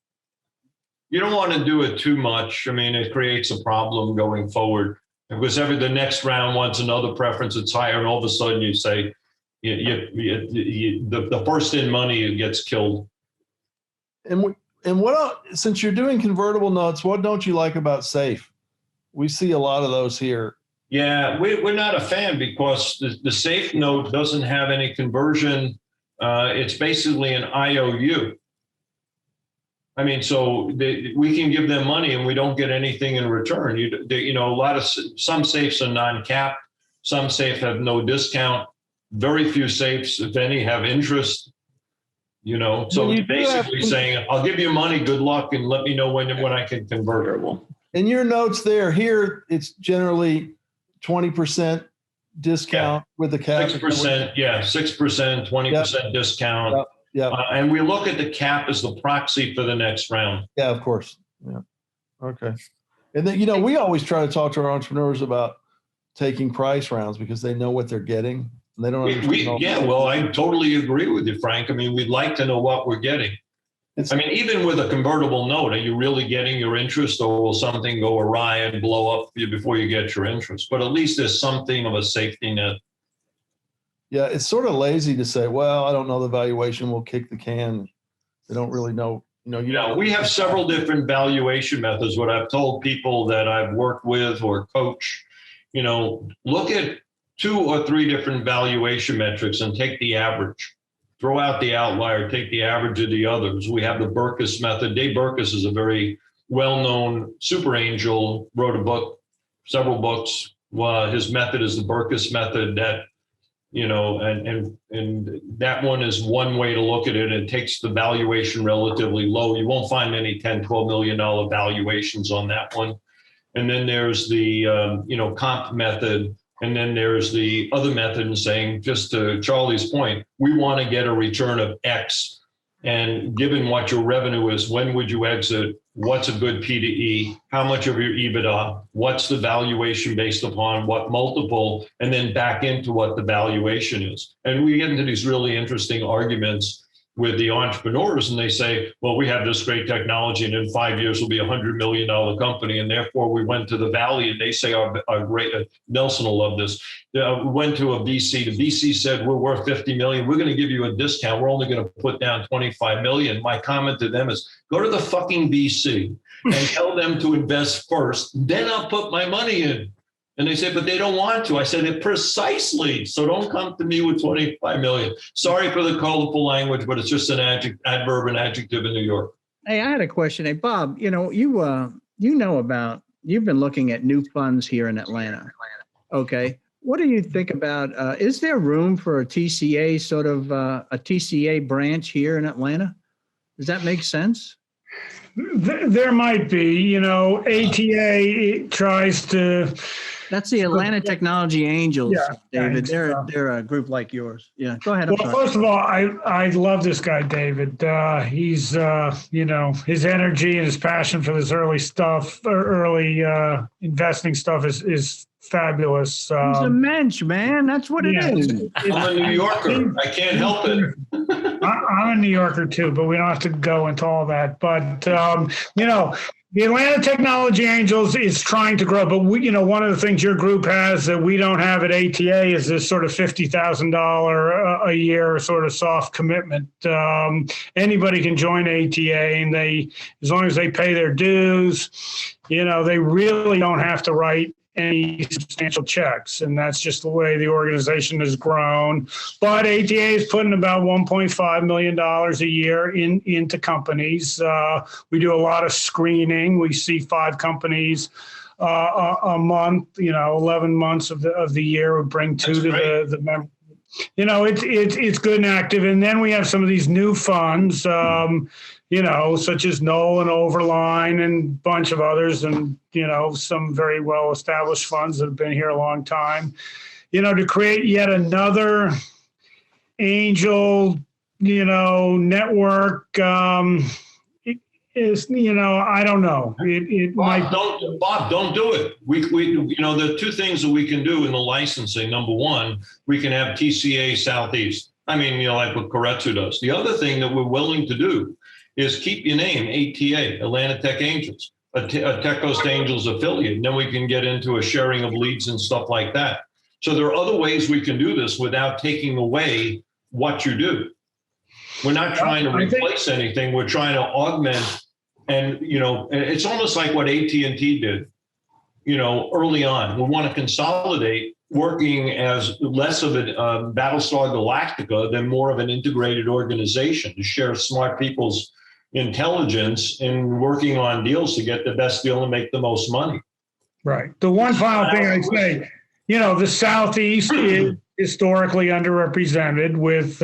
You don't want to do it too much. I mean, it creates a problem going forward because the next round wants another preference that's higher, and all of a sudden you say the first in money gets killed. And what, since you're doing convertible notes, what don't you like about SAFE? We see a lot of those here. Yeah, we're not a fan because the SAFE note doesn't have any conversion. It's basically an IOU. I mean, so we can give them money and we don't get anything in return. Some safes are non-capped. Some safes have no discount. Very few safes, if any, have interest. So it's basically saying, I'll give you money, good luck, and let me know when I can convert it. In your notes here, it's generally 20% discount with the cap. 6%, yeah, 6%, 20% discount. Yep. Yeah. And we look at the cap as the proxy for the next round. Yeah, of course. Yeah. Okay. And then, we always try to talk to our entrepreneurs about taking price rounds because they know what they're getting. And they don't understand. Well, I totally agree with you, Frank. I mean, we'd like to know what we're getting. Even with a convertible note, are you really getting your interest, or will something go awry and blow up before you get your interest? But at least there's something of a safety net. Yeah, it's sort of lazy to say, well, I don't know the valuation. We'll kick the can. They don't really know. We have several different valuation methods. What I've told people that I've worked with or coach, look at 2 or 3 different valuation metrics and take the average. Throw out the outlier, take the average of the others. We have the Burkas Method. Dave Burkas is a very well-known super angel, wrote a book, several books. His method is the Burkas Method that, and that one is one way to look at it. It takes the valuation relatively low. You won't find any $10, $12 million valuations on that one. And then there's the, comp method. And then there's the other method in saying, just to Charlie's point, we want to get a return of X. And given what your revenue is, when would you exit? What's a good P to E? How much of your EBITDA? What's the valuation based upon what multiple? And then back into what the valuation is. And we get into these really interesting arguments with the entrepreneurs, and they say, well, we have this great technology and in 5 years we'll be $100 million company. And therefore we went to the Valley, and they say our great, Nelson will love this. We went to a VC. The VC said, we're worth 50 million. We're going to give you a discount. We're only going to put down 25 million. My comment to them is, go to the fucking VC and tell them to invest first. Then I'll put my money in. And they said, but they don't want to. I said, it precisely. So don't come to me with 25 million. Sorry for the colorful language, but it's just an adverb and adjective in New York. Hey, I had a question. Hey, Bob, you've been looking at new funds here in Atlanta. Okay. What do you think about, is there room for a TCA a TCA branch here in Atlanta? Does that make sense? There might be, ATA tries to. That's the Atlanta Technology Angels, yeah, David. They're a group like yours. Yeah, go ahead. Well, first of all, I love this guy, David. He's, his energy and his passion for this early investing stuff is fabulous. He's a mensch, man. That's what it is. I'm a New Yorker. I can't help it. I'm a New Yorker too, but we don't have to go into all that. But, the Atlanta Technology Angels is trying to grow, but one of the things your group has that we don't have at ATA is this sort of $50,000 a year sort of soft commitment. Anybody can join ATA, and as long as they pay their dues, they really don't have to write any substantial checks, and that's just the way the organization has grown. But ATA is putting about $1.5 million a year into companies. We do a lot of screening. We see 5 companies a month. 11 months of the year. We bring 2 to the member. It's good and active. And then we have some of these new funds, such as Knoll and Overline and a bunch of others, and, some very well-established funds that have been here a long time, to create yet another angel, network, is, I don't know. Bob, don't do it. We there are 2 things that we can do in the licensing. Number one, we can have TCA Southeast. Like what Koretsu does. The other thing that we're willing to do is keep your name, ATA, Atlanta Tech Angels, a Tech Coast Angels affiliate. And then we can get into a sharing of leads and stuff like that. So there are other ways we can do this without taking away what you do. We're not trying to replace anything. We're trying to augment, and it's almost like what AT&T did, early on. We want to consolidate, working as less of a Battlestar Galactica than more of an integrated organization to share smart people's intelligence in working on deals to get the best deal and make the most money. Right. The one final thing I'd say, the Southeast historically underrepresented with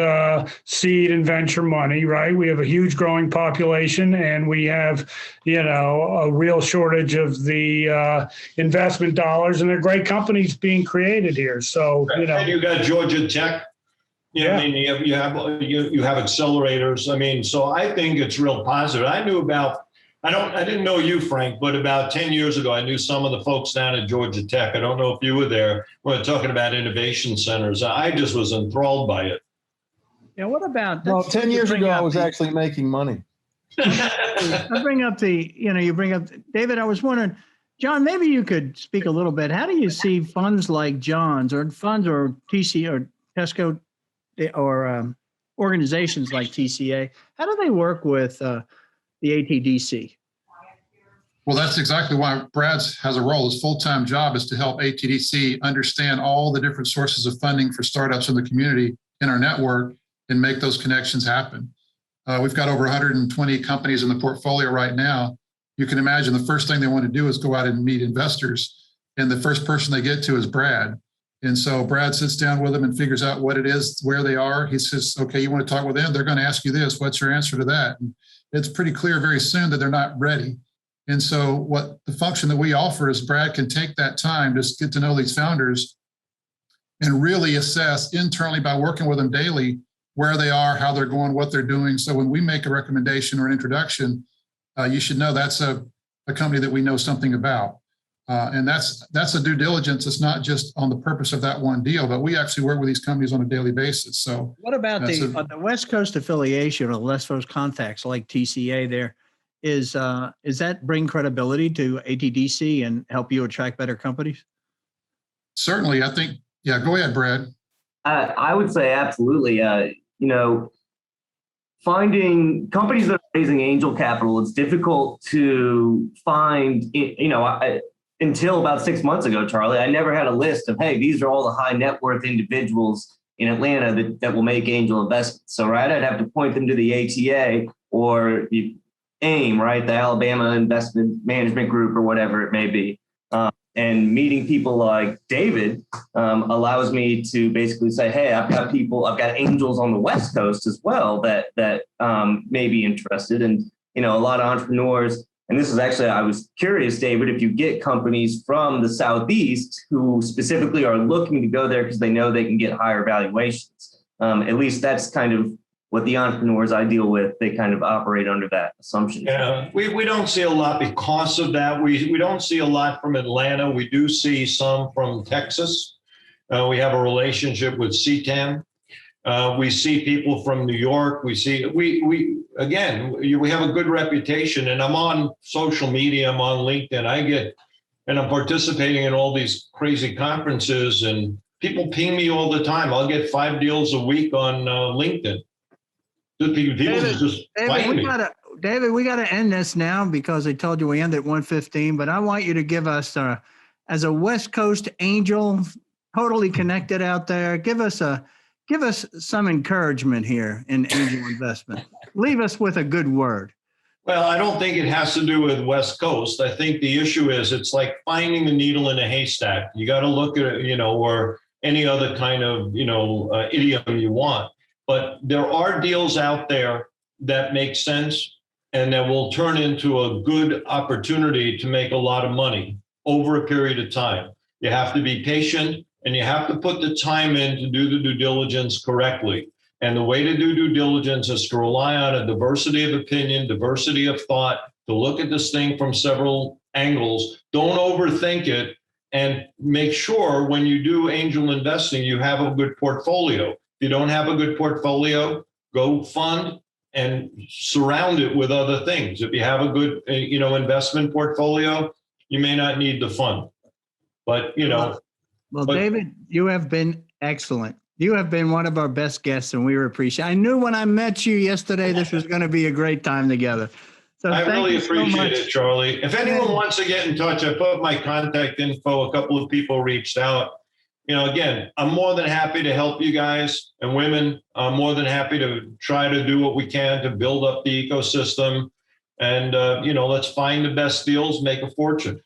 seed and venture money, right? We have a huge growing population, and we have, a real shortage of the investment dollars, and there are great companies being created here. So, And you got Georgia Tech. I mean, you have accelerators. I mean, so I think it's real positive. I didn't know you, Frank, but about 10 years ago, I knew some of the folks down at Georgia Tech. I don't know if you were there. We're talking about innovation centers. I just was enthralled by it. Yeah. What about? No, 10 years ago, I was actually making money. I bring up you bring up David. I was wondering, John, maybe you could speak a little bit. How do you see funds like John's or funds or TC or Tesco or organizations like TCA? How do they work with the ATDC? Well, that's exactly why Brad has a role. His full-time job is to help ATDC understand all the different sources of funding for startups in the community in our network and make those connections happen. We've got over 120 companies in the portfolio right now. You can imagine the first thing they want to do is go out and meet investors. And the first person they get to is Brad. And so Brad sits down with them and figures out what it is, where they are. He says, okay, you want to talk with them? They're going to ask you this. What's your answer to that? And it's pretty clear very soon that they're not ready. And so what the function that we offer is Brad can take that time to get to know these founders and really assess internally by working with them daily where they are, how they're going, what they're doing. So when we make a recommendation or an introduction, you should know that's a company that we know something about. And that's a due diligence. It's not just on the purpose of that one deal, but we actually work with these companies on a daily basis. So what about the West Coast affiliation or the West Coast contacts like TCA there? Is that bring credibility to ATDC and help you attract better companies? Certainly, I think, yeah, go ahead, Brad. I would say absolutely. Finding companies that are raising angel capital, it's difficult to find, until about 6 months ago, Charlie, I never had a list of, hey, these are all the high net worth individuals in Atlanta that will make angel investments. So, right, I'd have to point them to the ATA or the AIM, right, the Alabama Investment Management Group or whatever it may be. And meeting people like David allows me to basically say, hey, I've got angels on the West Coast as well that may be interested. And, a lot of entrepreneurs, and this is actually, I was curious, David, if you get companies from the Southeast who specifically are looking to go there because they know they can get higher valuations. At least that's kind of what the entrepreneurs I deal with, they kind of operate under that assumption. Yeah, we don't see a lot because of that. We don't see a lot from Atlanta. We do see some from Texas. We have a relationship with CTAM. We see people from New York. We have a good reputation, and I'm on social media. I'm on LinkedIn. I'm participating in all these crazy conferences, and people ping me all the time. I'll get 5 deals a week on LinkedIn. David, we got to end this now because I told you we end at 1:15. But I want you to give us, as a West Coast angel, totally connected out there, give us some encouragement here in angel investment. Leave us with a good word. Well, I don't think it has to do with West Coast. I think the issue is it's like finding the needle in a haystack. You got to look at it, or any other kind of, idiom you want. But there are deals out there that make sense and that will turn into a good opportunity to make a lot of money over a period of time. You have to be patient and you have to put the time in to do the due diligence correctly. And the way to do due diligence is to rely on a diversity of opinion, diversity of thought, to look at this thing from several angles. Don't overthink it, and make sure when you do angel investing, you have a good portfolio. If you don't have a good portfolio, go fund and surround it with other things. If you have a good, investment portfolio, you may not need the fund. But, David, you have been excellent. You have been one of our best guests, and we appreciate. I knew when I met you yesterday, this was going to be a great time together. So I really appreciate it, Charlie. If anyone wants to get in touch, I put my contact info. A couple of people reached out. Again, I'm more than happy to help you guys and women. I'm more than happy to try to do what we can to build up the ecosystem. And, let's find the best deals, make a fortune.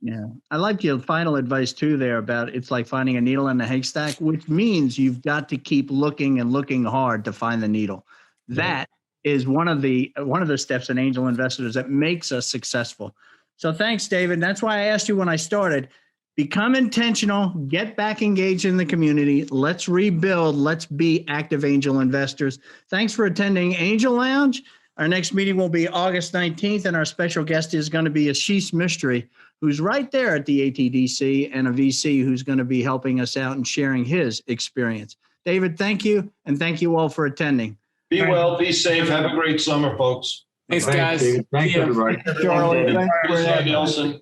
Yeah. I like your final advice too there about it's like finding a needle in a haystack, which means you've got to keep looking and looking hard to find the needle. That is one of the steps in angel investors that makes us successful. So thanks, David. That's why I asked you when I started, become intentional, get back engaged in the community. Let's rebuild. Let's be active angel investors. Thanks for attending Angel Lounge. Our next meeting will be August 19th, and our special guest is going to be Ashish Mistry, who's right there at the ATDC, and a VC who's going to be helping us out and sharing his experience. David, thank you, and thank you all for attending. Be well, be safe. Have a great summer, folks. Thanks, guys. David. Thanks, See ya. everybody. Charlie, thanks for See you, having us. Nelson.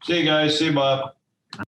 See you guys. See you, Bob.